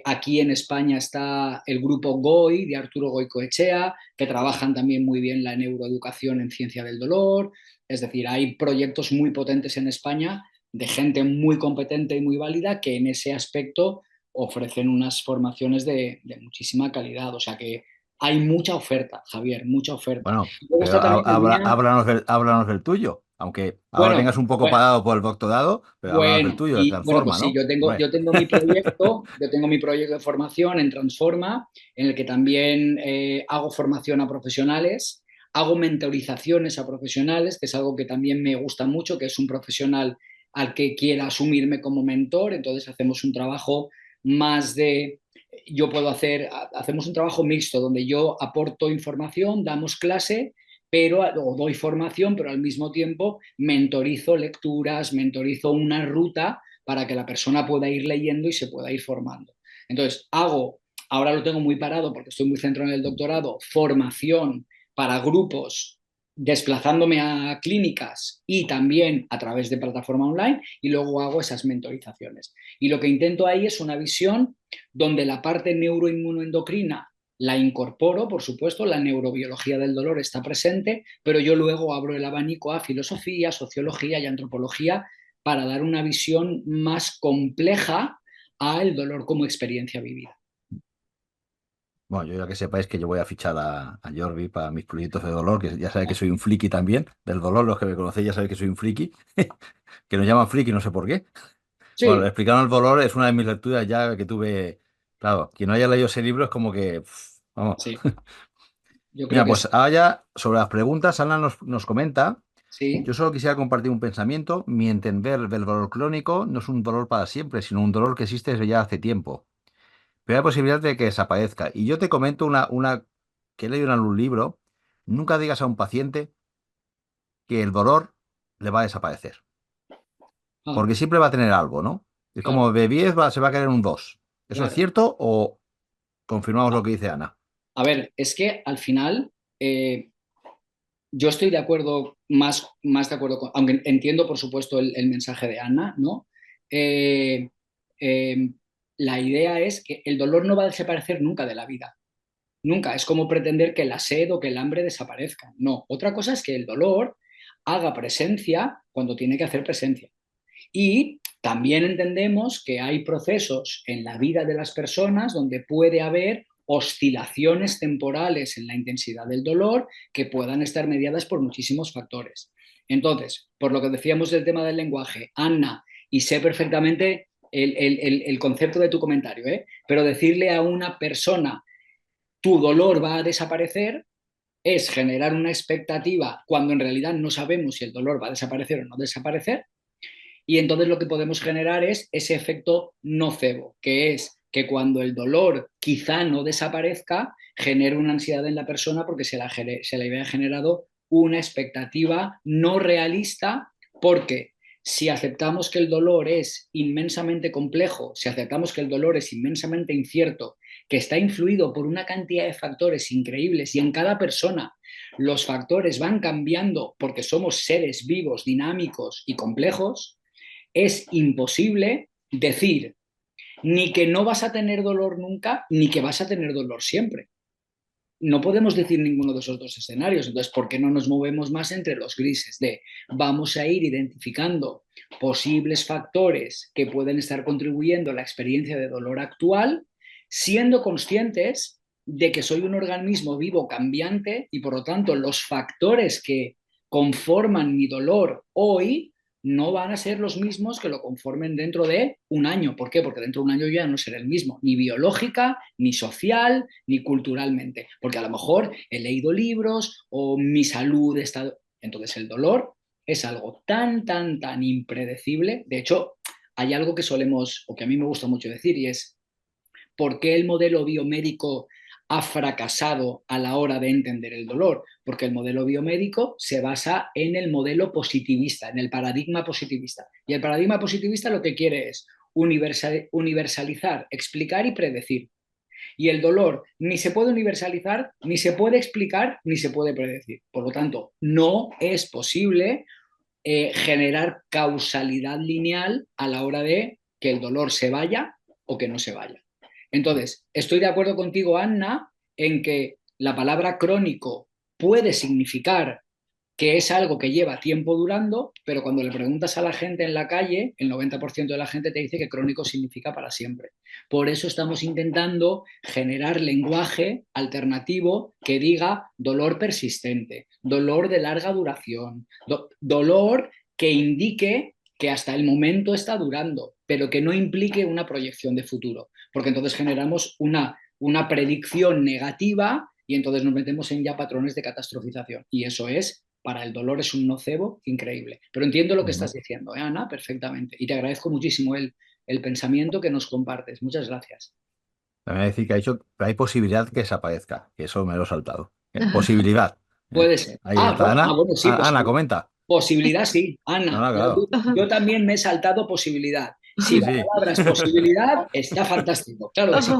Aquí en España está el grupo GOI de Arturo Goicoechea, que trabajan también muy bien la neuroeducación en ciencia del dolor. Es decir, hay proyectos muy potentes en España de gente muy competente y muy válida que en ese aspecto ofrecen unas formaciones de muchísima calidad. O sea que hay mucha oferta, Javier, mucha oferta. Bueno, Luego pero está también la línea, háblanos del tuyo. Aunque ahora bueno, tengas un poco bueno, pagado por el doctorado, pero háblanos del bueno, tuyo, de y bueno, pues Transforma, sí, ¿no? Hombre. yo tengo mi proyecto de formación en Transforma, en el que también hago formación a profesionales, hago mentorizaciones a profesionales, que es algo que también me gusta mucho, que es un profesional al que quiera asumirme como mentor, entonces hacemos un trabajo más de, yo puedo hacer, hacemos un trabajo mixto, donde yo aporto información, damos clase, pero o doy formación, pero al mismo tiempo mentorizo lecturas, mentorizo una ruta para que la persona pueda ir leyendo y se pueda ir formando. Entonces, ahora lo tengo muy parado porque estoy muy centrado en el doctorado, formación para grupos desplazándome a clínicas y también a través de plataforma online, y luego hago esas mentorizaciones. Y lo que intento ahí es una visión donde la parte neuroinmunoendocrina la incorporo, por supuesto, la neurobiología del dolor está presente, pero yo luego abro el abanico a filosofía, sociología y antropología para dar una visión más compleja al dolor como experiencia vivida. Bueno, yo ya que sepáis que yo voy a fichar a Jordi para mis proyectos de dolor, que ya sabéis que soy un friki también del dolor, los que me conocéis ya sabéis que soy un friki, que nos llaman friki, no sé por qué. Bueno, Sí, explicando el dolor es una de mis lecturas ya que tuve. Claro, quien no haya leído ese libro es como que, vamos. sí, yo creo Mira, que sí. pues ahora ya sobre las preguntas, Ana nos comenta, Sí, yo solo quisiera compartir un pensamiento, mi entender del dolor crónico no es un dolor para siempre, sino un dolor que existe desde ya hace tiempo, pero hay posibilidad de que desaparezca. Y yo te comento una que he leído en un libro, nunca digas a un paciente que el dolor le va a desaparecer, ah, porque siempre va a tener algo, ¿no? Es claro, como de 10 se va a caer en un 2. ¿Eso es claro. cierto o confirmamos lo que dice Ana? A ver, es que al final yo estoy de acuerdo, más de acuerdo aunque entiendo por supuesto el mensaje de Ana, ¿no? Eh, eh, la idea es que el dolor no va a desaparecer nunca de la vida, nunca. Es como pretender que la sed o que el hambre desaparezcan. No, otra cosa es que el dolor haga presencia cuando tiene que hacer presencia. Y también entendemos que hay procesos en la vida de las personas donde puede haber oscilaciones temporales en la intensidad del dolor que puedan estar mediadas por muchísimos factores. Entonces, por lo que decíamos del tema del lenguaje, Anna, y sé perfectamente el concepto de tu comentario, pero decirle a una persona tu dolor va a desaparecer es generar una expectativa cuando en realidad no sabemos si el dolor va a desaparecer o no desaparecer, y entonces lo que podemos generar es ese efecto nocebo, que es que cuando el dolor quizá no desaparezca, genera una ansiedad en la persona porque se le había generado una expectativa no realista, porque si aceptamos que el dolor es inmensamente complejo, si aceptamos que el dolor es inmensamente incierto, que está influido por una cantidad de factores increíbles y en cada persona los factores van cambiando porque somos seres vivos, dinámicos y complejos, es imposible decir ni que no vas a tener dolor nunca, ni que vas a tener dolor siempre. No podemos decir ninguno de esos dos escenarios. Entonces, ¿por qué no nos movemos más entre los grises de vamos a ir identificando posibles factores que pueden estar contribuyendo a la experiencia de dolor actual, siendo conscientes de que soy un organismo vivo cambiante y por lo tanto los factores que conforman mi dolor hoy no van a ser los mismos que lo conformen dentro de un año? ¿Por qué? Porque dentro de un año yo ya no seré el mismo, ni biológica, ni social, ni culturalmente. Porque a lo mejor he leído libros o mi salud está... Entonces el dolor es algo tan, tan, tan impredecible. De hecho, hay algo que solemos, o que a mí me gusta mucho decir, y es ¿por qué el modelo biomédico ha fracasado a la hora de entender el dolor? Porque el modelo biomédico se basa en el modelo positivista, en el paradigma positivista. Y el paradigma positivista lo que quiere es universalizar, explicar y predecir. Y el dolor ni se puede universalizar, ni se puede explicar, ni se puede predecir. Por lo tanto, no es posible generar causalidad lineal a la hora de que el dolor se vaya o que no se vaya. Entonces, estoy de acuerdo contigo, Anna, en que la palabra crónico puede significar que es algo que lleva tiempo durando, pero cuando le preguntas a la gente en la calle, el 90% de la gente te dice que crónico significa para siempre. Por eso estamos intentando generar lenguaje alternativo que diga dolor persistente, dolor de larga duración, dolor que indique que hasta el momento está durando, pero que no implique una proyección de futuro, porque entonces generamos una predicción negativa y entonces nos metemos en ya patrones de catastrofización. Y eso es, para el dolor es un nocebo increíble. Pero entiendo lo que estás diciendo, Ana, perfectamente. Y te agradezco muchísimo el pensamiento que nos compartes. Muchas gracias. También decir que ha dicho que hay posibilidad que desaparezca, que eso me lo he saltado. Posibilidad. ¿Eh? Puede ser. Ahí está Ana. Bueno, sí, Ana, comenta. posibilidad sí, No, Ana, no, pero claro. yo también me he saltado posibilidad. Si Sí, la sí. palabra es posibilidad, está fantástico, claro que sí.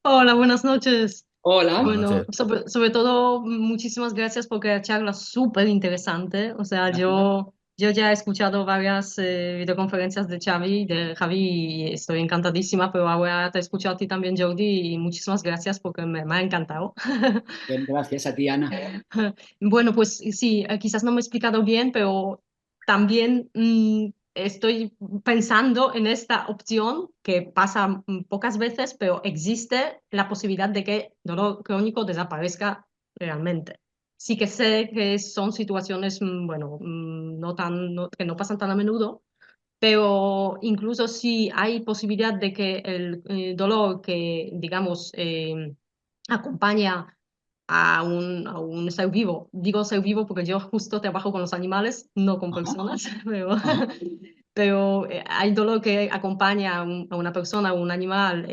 Hola, buenas noches. Hola. Buenas Bueno, noches. sobre todo, muchísimas gracias porque la charla es súper interesante. O sea, yo ya he escuchado varias videoconferencias de Javi y estoy encantadísima, pero ahora te escucho a ti también, Jordi, y muchísimas gracias porque me ha encantado. Gracias a ti, Ana. Bueno, pues sí, quizás no me he explicado bien, pero también estoy pensando en esta opción que pasa pocas veces, pero existe la posibilidad de que el dolor crónico desaparezca realmente. Sí que sé que son situaciones, bueno, que no pasan tan a menudo, pero incluso si hay posibilidad de que el dolor que, digamos, acompaña a un ser vivo. Digo ser vivo porque yo justo trabajo con los animales, no con Ajá, personas, pero, ajá. pero hay dolor que acompaña a una persona o un animal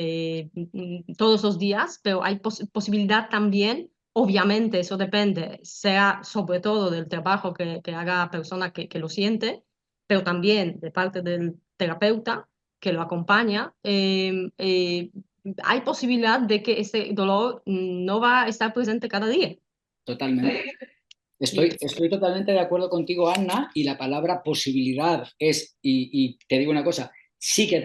todos los días, pero hay posibilidad también, obviamente eso depende, sea sobre todo del trabajo que haga la persona que lo siente, pero también de parte del terapeuta que lo acompaña. Hay posibilidad de que ese dolor no va a estar presente cada día. Totalmente. Y Estoy totalmente de acuerdo contigo, Anna, y la palabra posibilidad es, y te digo una cosa, sí que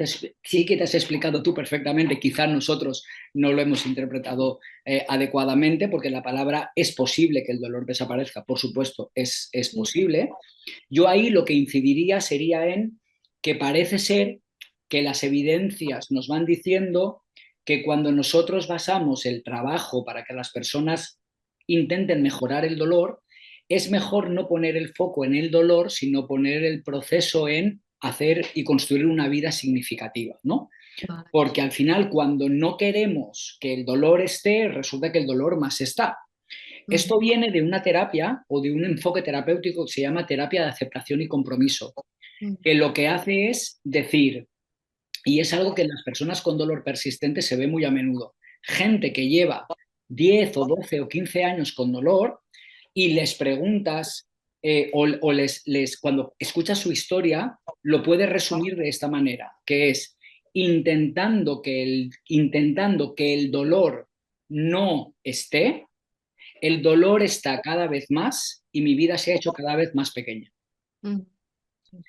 te has explicado tú perfectamente, quizás nosotros no lo hemos interpretado adecuadamente, porque la palabra es posible que el dolor desaparezca, por supuesto, es posible. Yo ahí lo que incidiría sería en que parece ser que las evidencias nos van diciendo que cuando nosotros basamos el trabajo para que las personas intenten mejorar el dolor, es mejor no poner el foco en el dolor, sino poner el proceso en hacer y construir una vida significativa, ¿no? Vale. Porque al final, cuando no queremos que el dolor esté, resulta que el dolor más está. Esto viene de una terapia o de un enfoque terapéutico que se llama terapia de aceptación y compromiso, que lo que hace es decir, y es algo que en las personas con dolor persistente se ve muy a menudo, gente que lleva 10 o 12 o 15 años con dolor y les preguntas cuando escuchas su historia, lo puedes resumir de esta manera, que es intentando que el dolor no esté, el dolor está cada vez más y mi vida se ha hecho cada vez más pequeña.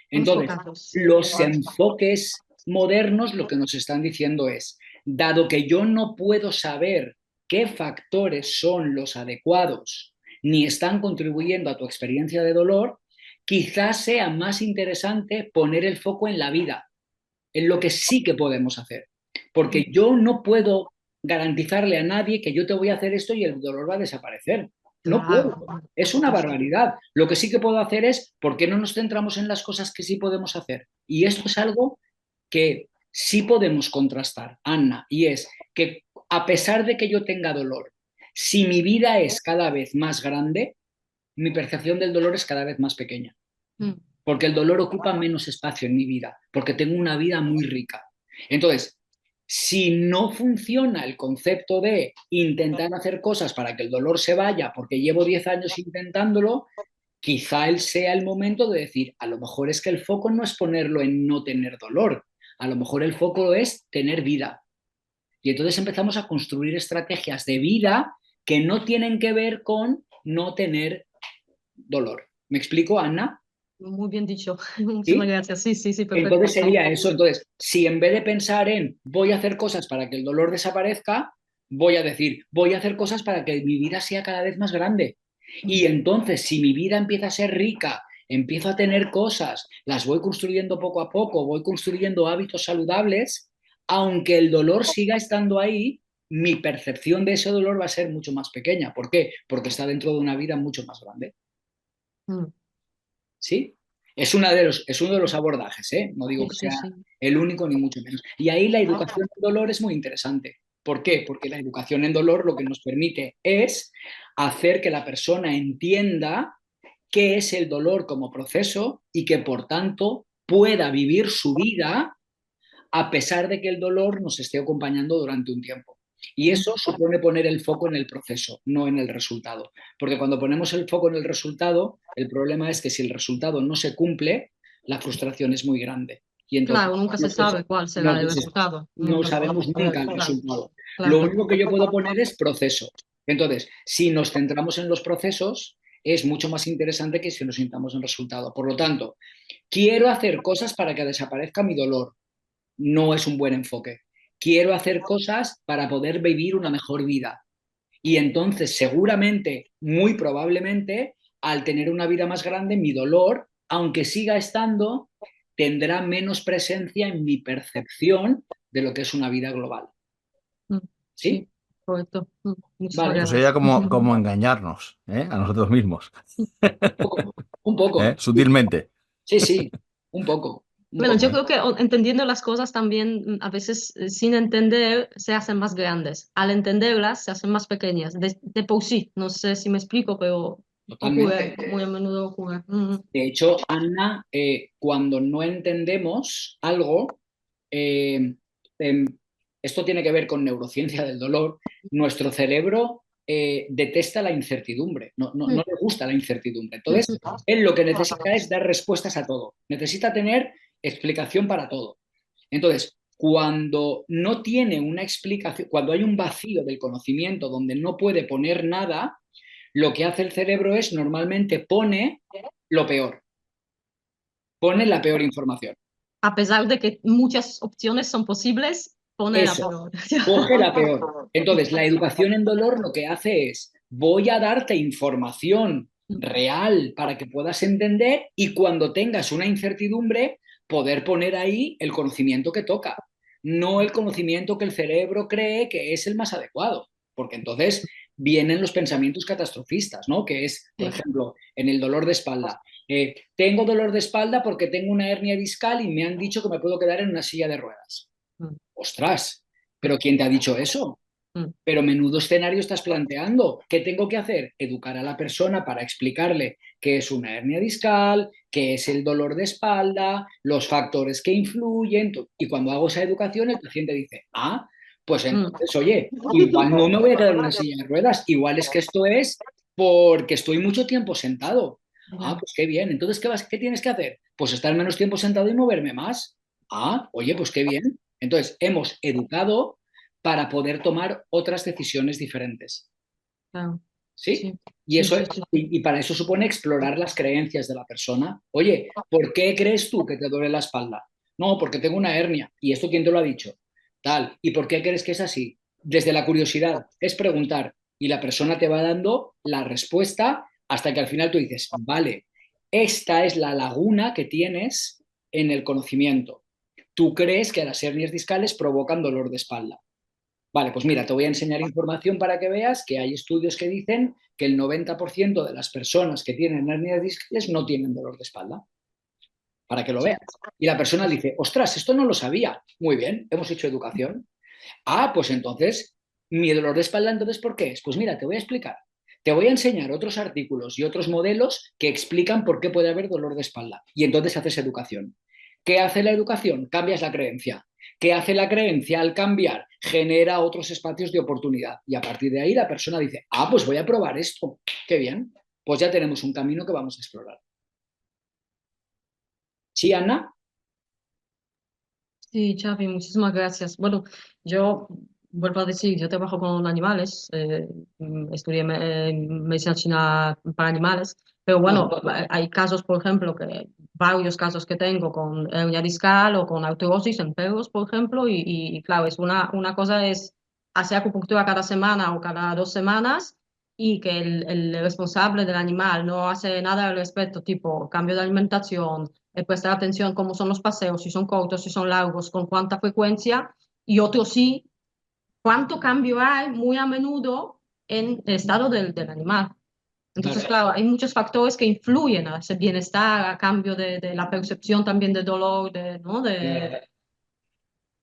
Entonces, los enfoques modernos lo que nos están diciendo es, dado que yo no puedo saber qué factores son los adecuados ni están contribuyendo a tu experiencia de dolor, quizás sea más interesante poner el foco en la vida, en lo que sí que podemos hacer. Porque yo no puedo garantizarle a nadie que yo te voy a hacer esto y el dolor va a desaparecer. No puedo. Es una barbaridad. Lo que sí que puedo hacer es, ¿por qué no nos centramos en las cosas que sí podemos hacer? Y esto es algo que sí podemos contrastar, Anna, y es que a pesar de que yo tenga dolor, si mi vida es cada vez más grande, mi percepción del dolor es cada vez más pequeña. Porque el dolor ocupa menos espacio en mi vida, porque tengo una vida muy rica. Entonces, si no funciona el concepto de intentar hacer cosas para que el dolor se vaya, porque llevo 10 años intentándolo, quizá él sea el momento de decir, a lo mejor es que el foco no es ponerlo en no tener dolor, a lo mejor el foco es tener vida. Y entonces empezamos a construir estrategias de vida que no tienen que ver con no tener dolor. ¿Me explico, Ana? Muy bien dicho. Muchísimas ¿Sí? gracias. Sí, sí, sí, perfecto. Entonces sería eso. Entonces, si en vez de pensar en voy a hacer cosas para que el dolor desaparezca, voy a decir voy a hacer cosas para que mi vida sea cada vez más grande. Y entonces, si mi vida empieza a ser rica, empiezo a tener cosas, las voy construyendo poco a poco, voy construyendo hábitos saludables, aunque el dolor siga estando ahí, mi percepción de ese dolor va a ser mucho más pequeña. ¿Por qué? Porque está dentro de una vida mucho más grande. ¿Sí? Es uno de los abordajes, ¿eh? No digo que sea el único ni mucho menos. Y ahí la educación en dolor es muy interesante. ¿Por qué? Porque la educación en dolor lo que nos permite es hacer que la persona entienda qué es el dolor como proceso y que por tanto pueda vivir su vida a pesar de que el dolor nos esté acompañando durante un tiempo. Y eso supone poner el foco en el proceso, no en el resultado. Porque cuando ponemos el foco en el resultado, el problema es que si el resultado no se cumple, la frustración es muy grande. Y entonces, claro, nunca se sabe cuál será el resultado. No sabemos nunca el resultado. Claro. Lo único que yo puedo poner es proceso. Entonces, si nos centramos en los procesos, es mucho más interesante que si nos centramos en el resultado. Por lo tanto, quiero hacer cosas para que desaparezca mi dolor. No es un buen enfoque. Quiero hacer cosas para poder vivir una mejor vida. Y entonces, seguramente, muy probablemente, al tener una vida más grande, mi dolor, aunque siga estando, tendrá menos presencia en mi percepción de lo que es una vida global. ¿Sí? Correcto. Vale. Pues sería como engañarnos, a nosotros mismos. Un poco. Sutilmente. Sí, sí, un poco. Bueno, yo creo que entendiendo las cosas también, a veces sin entender se hacen más grandes. Al entenderlas se hacen más pequeñas. De por sí, no sé si me explico, pero ocurre, muy a menudo ocurre. De hecho, Anna, cuando no entendemos algo, esto tiene que ver con neurociencia del dolor, nuestro cerebro detesta la incertidumbre, no le gusta la incertidumbre. Entonces, él lo que necesita es dar respuestas a todo, necesita tener explicación para todo. Entonces, cuando no tiene una explicación, cuando hay un vacío del conocimiento donde no puede poner nada, lo que hace el cerebro es normalmente pone lo peor, pone la peor información. A pesar de que muchas opciones son posibles, pone la peor. Coge la peor. Entonces, la educación en dolor lo que hace es, voy a darte información real para que puedas entender y cuando tengas una incertidumbre, poder poner ahí el conocimiento que toca, no el conocimiento que el cerebro cree que es el más adecuado, porque entonces vienen los pensamientos catastrofistas, ¿no? Que es, por Sí. ejemplo, en el dolor de espalda. Tengo dolor de espalda porque tengo una hernia discal y me han dicho que me puedo quedar en una silla de ruedas. Mm, Ostras, ¿pero quién te ha dicho eso? mm, Pero menudo escenario estás planteando. ¿Qué tengo que hacer? Educar a la persona para explicarle qué es una hernia discal, qué es el dolor de espalda, los factores que influyen. Y cuando hago esa educación, el paciente dice, ah, pues mm. entonces, oye, igual no me voy a quedar en una silla de ruedas, igual es que esto es porque estoy mucho tiempo sentado. Ah, Ya, pues qué bien. Entonces, ¿qué tienes que hacer? Pues estar menos tiempo sentado y moverme más. Ah, oye, pues qué bien. Entonces, hemos educado para poder tomar otras decisiones diferentes. claro. ¿Sí? Sí, Y, sí, eso, sí, sí. y para eso supone explorar las creencias de la persona. Oye, ¿por qué crees tú que te duele la espalda? No, porque tengo una hernia. ¿Y esto quién te lo ha dicho? Tal. ¿Y por qué crees que es así? Desde la curiosidad, es preguntar. Y la persona te va dando la respuesta hasta que al final tú dices, vale, esta es la laguna que tienes en el conocimiento. Tú crees que las hernias discales provocan dolor de espalda. Vale, pues mira, te voy a enseñar información para que veas que hay estudios que dicen que el 90% de las personas que tienen hernias discales no tienen dolor de espalda, para que lo Sí, veas. Y la persona dice, ostras, esto no lo sabía. Muy bien, hemos hecho educación. Ah, pues entonces, mi dolor de espalda, entonces, ¿por qué es? Pues mira, te voy a explicar. Te voy a enseñar otros artículos y otros modelos que explican por qué puede haber dolor de espalda. Y entonces haces educación. ¿Qué hace la educación? Cambias la creencia. ¿Qué hace la creencia al cambiar? Genera otros espacios de oportunidad. Y a partir de ahí la persona dice, ah, pues voy a probar esto. Qué bien. Pues ya tenemos un camino que vamos a explorar. ¿Sí, Ana? sí, Xavi, muchísimas gracias. Bueno, yo vuelvo a decir, yo trabajo con animales, estudié medicina china para animales, pero Ah, bueno, hay casos, por ejemplo, varios casos que tengo con hernia discal o con artrosis en perros, por ejemplo, y claro, una cosa es hacer acupuntura cada semana o cada 2 semanas y que el responsable del animal no hace nada al respecto, tipo cambio de alimentación, prestar atención cómo son los paseos, si son cortos, si son largos, con cuánta frecuencia, y otro sí, cuánto cambio hay muy a menudo en el estado del animal. Entonces, claro, claro, hay muchos factores que influyen a ese bienestar, a cambio de la percepción también de dolor, ¿no?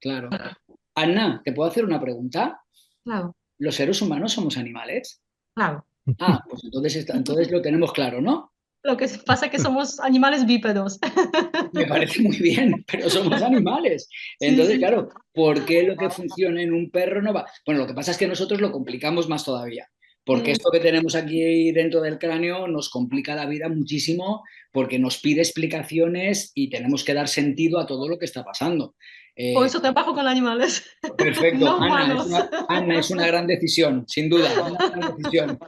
claro, claro. Ana, ¿te puedo hacer una pregunta? Claro, ¿Los seres humanos somos animales? claro. Ah, pues entonces, entonces lo tenemos claro, ¿no? Lo que pasa es que somos animales bípedos. Me parece muy bien, pero somos animales. Sí, Entonces, sí, claro, ¿por qué lo que funciona en un perro no va? Bueno, lo que pasa es que nosotros lo complicamos más todavía, porque sí. esto que tenemos aquí dentro del cráneo nos complica la vida muchísimo porque nos pide explicaciones y tenemos que dar sentido a todo lo que está pasando. Por Eh, eso trabajo con animales, perfecto, no humanos. Ana, es una gran decisión, sin duda, una gran decisión,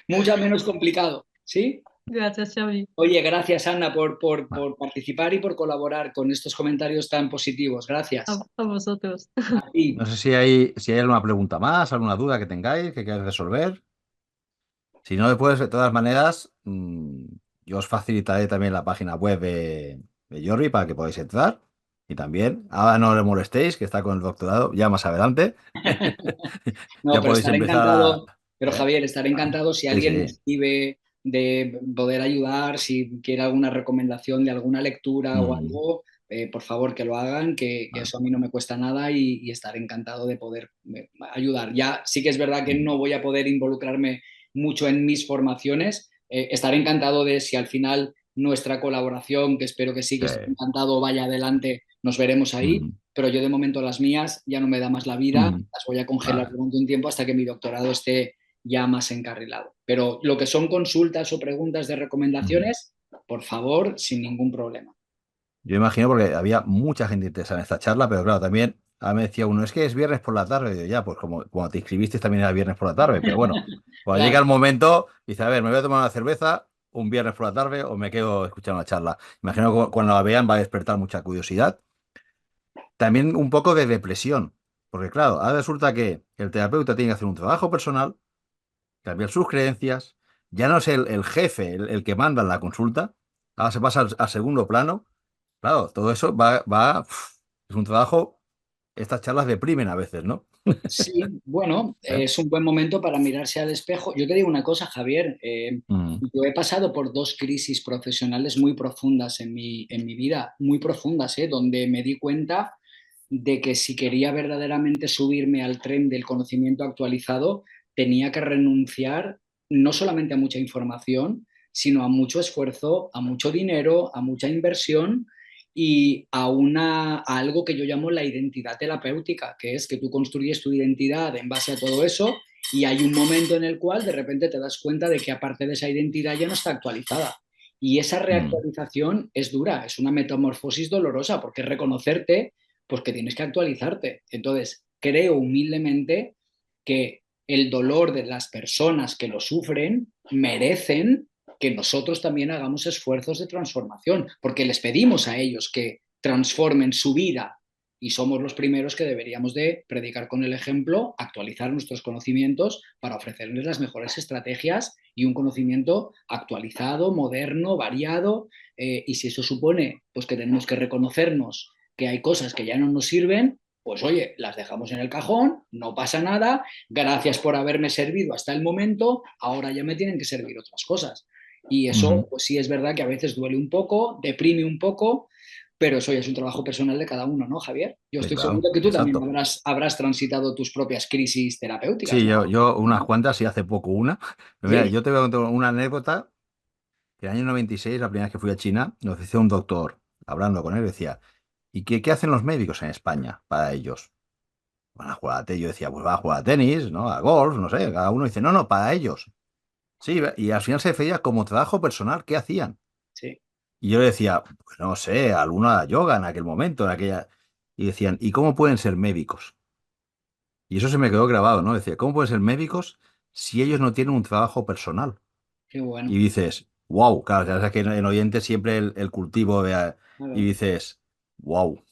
mucho menos complicado, ¿sí? Gracias, Xavi. Oye, gracias Ana Vale. por participar y por colaborar con estos comentarios tan positivos. Gracias. A vosotros. A ti. No sé si hay alguna pregunta más, alguna duda que tengáis, que queráis resolver. Si no, después, de todas maneras, yo os facilitaré también la página web de Jordi para que podáis entrar. Y también, ahora no le molestéis, que está con el doctorado, ya más adelante. No, Ya pero podéis estaré empezar encantado, pero ¿eh? Javier, estaré encantado si Sí, alguien me sí. escribe de poder ayudar, si quiere alguna recomendación de alguna lectura o Mm, algo, por favor que lo hagan, que vale. eso a mí no me cuesta nada y estaré encantado de poder ayudar. Ya sí que es verdad que Mm, no voy a poder involucrarme mucho en mis formaciones. Estaré encantado de si al final nuestra colaboración, que espero que sí, que sí. estoy encantado, vaya adelante, nos veremos ahí, Mm, pero yo de momento las mías ya no me da más la vida, mm, las voy a congelar vale. durante un tiempo hasta que mi doctorado esté ya más encarrilado. Pero lo que son consultas o preguntas de Mm. recomendaciones, por favor, sin ningún problema. Yo imagino porque había mucha gente interesada en esta charla, pero claro, también a mí me decía uno, es que es viernes por la tarde. Y yo, ya, pues como cuando te inscribiste también era viernes por la tarde, pero bueno, cuando llega Claro, el momento, dice, a ver, me voy a tomar una cerveza un viernes por la tarde o me quedo escuchando la charla. Imagino que cuando la vean va a despertar mucha curiosidad. También un poco de depresión, porque claro, ahora resulta que el terapeuta tiene que hacer un trabajo personal, cambiar sus creencias, ya no es el jefe el que manda en la consulta, ahora se pasa al segundo plano. Claro, todo eso es un trabajo, estas charlas deprimen a veces, ¿no? Sí, bueno, ¿Eh? es un buen momento para mirarse al espejo. Yo te digo una cosa, Javier, Mm, yo he pasado por dos crisis profesionales muy profundas en mi vida, muy profundas, donde me di cuenta de que si quería verdaderamente subirme al tren del conocimiento actualizado, tenía que renunciar no solamente a mucha información, sino a mucho esfuerzo, a mucho dinero, a mucha inversión y a algo que yo llamo la identidad terapéutica, que es que tú construyes tu identidad en base a todo eso y hay un momento en el cual de repente te das cuenta de que aparte de esa identidad ya no está actualizada. Y esa mm, reactualización es dura, es una metamorfosis dolorosa, porque es reconocerte pues que tienes que actualizarte. Entonces, creo humildemente que el dolor de las personas que lo sufren merecen que nosotros también hagamos esfuerzos de transformación, porque les pedimos a ellos que transformen su vida y somos los primeros que deberíamos de predicar con el ejemplo, actualizar nuestros conocimientos para ofrecerles las mejores estrategias y un conocimiento actualizado, moderno, variado, y si eso supone pues que tenemos que reconocernos que hay cosas que ya no nos sirven, pues oye, las dejamos en el cajón, no pasa nada, gracias por haberme servido hasta el momento, ahora ya me tienen que servir otras cosas. Y eso, ujú. pues sí es verdad que a veces duele un poco, deprime un poco, pero eso ya es un trabajo personal de cada uno, ¿no, Javier? Yo Sí, estoy claro, seguro que tú también exacto. habrás transitado tus propias crisis terapéuticas, Sí, ¿no? yo unas cuantas y hace poco una. Pero mira, Sí, yo te voy a contar una anécdota. En el año 96, la primera vez que fui a China, nos decía un doctor, hablando con él, decía, ¿y qué hacen los médicos en España para ellos? Van a jugar a tenis. Yo decía, pues van a jugar a tenis, ¿no? A golf, no sé. Cada uno dice, no, no, para ellos. Sí, y al final se refería como trabajo personal, ¿qué hacían? sí, Y yo le decía, pues no sé, alguna yoga en aquel momento, en aquella. Y decían, ¿y cómo pueden ser médicos? Y eso se me quedó grabado, ¿no? Decía, ¿cómo pueden ser médicos si ellos no tienen un trabajo personal? qué bueno. Y dices, wow, claro, ya sabes que en Oriente siempre el cultivo y Claro. dices, wow.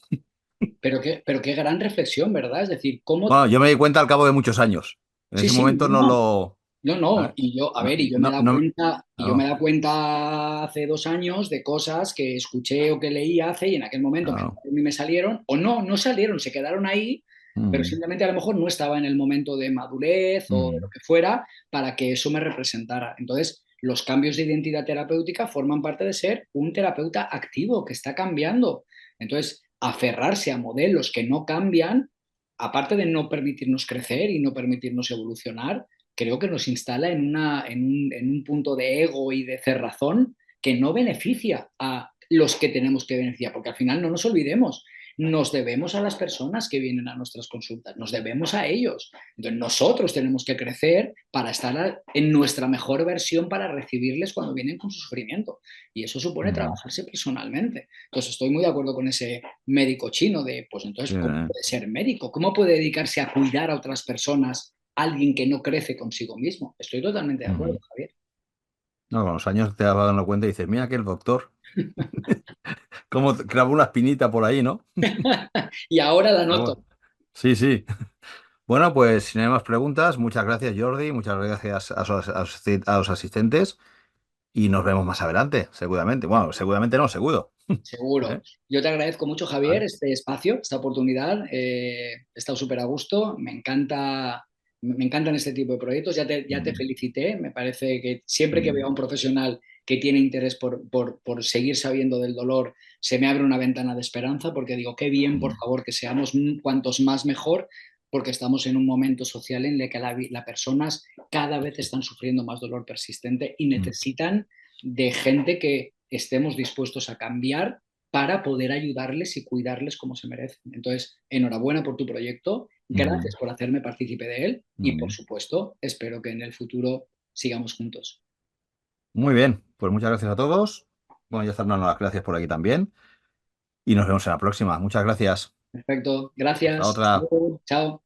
Pero qué gran reflexión, ¿verdad? Es decir, cómo... Bueno, yo me di cuenta al cabo de muchos años. En Sí, ese sí, momento no, no no. lo. No, no, ¿Eh? y yo, a No, ver, y yo me he no, dado no, cuenta, y yo me he no, dado cuenta hace 2 años de cosas que escuché o que leí hace y en aquel momento no. a mí me salieron, o no, no salieron, se quedaron ahí, pero Mm, simplemente a lo mejor no estaba en el momento de madurez o de lo mm, que fuera para que eso me representara. Entonces, los cambios de identidad terapéutica forman parte de ser un terapeuta activo que está cambiando. Entonces, aferrarse a modelos que no cambian, aparte de no permitirnos crecer y no permitirnos evolucionar, creo que nos instala en un punto de ego y de cerrazón que no beneficia a los que tenemos que beneficiar, porque al final no nos olvidemos, nos debemos a las personas que vienen a nuestras consultas, nos debemos a ellos. Entonces nosotros tenemos que crecer para estar en nuestra mejor versión para recibirles cuando vienen con su sufrimiento. Y eso supone mm. trabajarse personalmente. Entonces estoy muy de acuerdo con ese médico chino de, pues Sí, entonces, ¿cómo puede ser médico? ¿Cómo puede dedicarse a cuidar a otras personas alguien que no crece consigo mismo? Estoy totalmente de acuerdo, mm. Javier. No, con los años te vas dando cuenta y dices, mira que el doctor, cómo clavó una espinita por ahí, ¿no? Y ahora la Pero noto. bueno, sí, sí. Bueno, pues si no hay más preguntas, muchas gracias, Jordi, muchas gracias a los asistentes y nos vemos más adelante, seguramente. Bueno, seguramente no, seguro. Seguro. ¿Eh? Yo te agradezco mucho, Javier, Vale. este espacio, esta oportunidad. He estado súper a gusto. Me encantan este tipo de proyectos. Ya te Mm, felicité. Me parece que siempre que veo a mm, un profesional que tiene interés por seguir sabiendo del dolor, se me abre una ventana de esperanza porque digo, qué bien, por mm, favor, que seamos cuantos más mejor, porque estamos en un momento social en el que las personas cada vez están sufriendo más dolor persistente y mm, necesitan de gente que estemos dispuestos a cambiar para poder ayudarles y cuidarles como se merecen. Entonces, enhorabuena por tu proyecto, mm, gracias por hacerme partícipe de él y, por mm. supuesto, espero que en el futuro sigamos juntos. Muy bien, pues muchas gracias a todos. Bueno, ya están dando las gracias por aquí también y nos vemos en la próxima. Muchas gracias. Perfecto, Hasta gracias. Hasta otra. luego. Chao.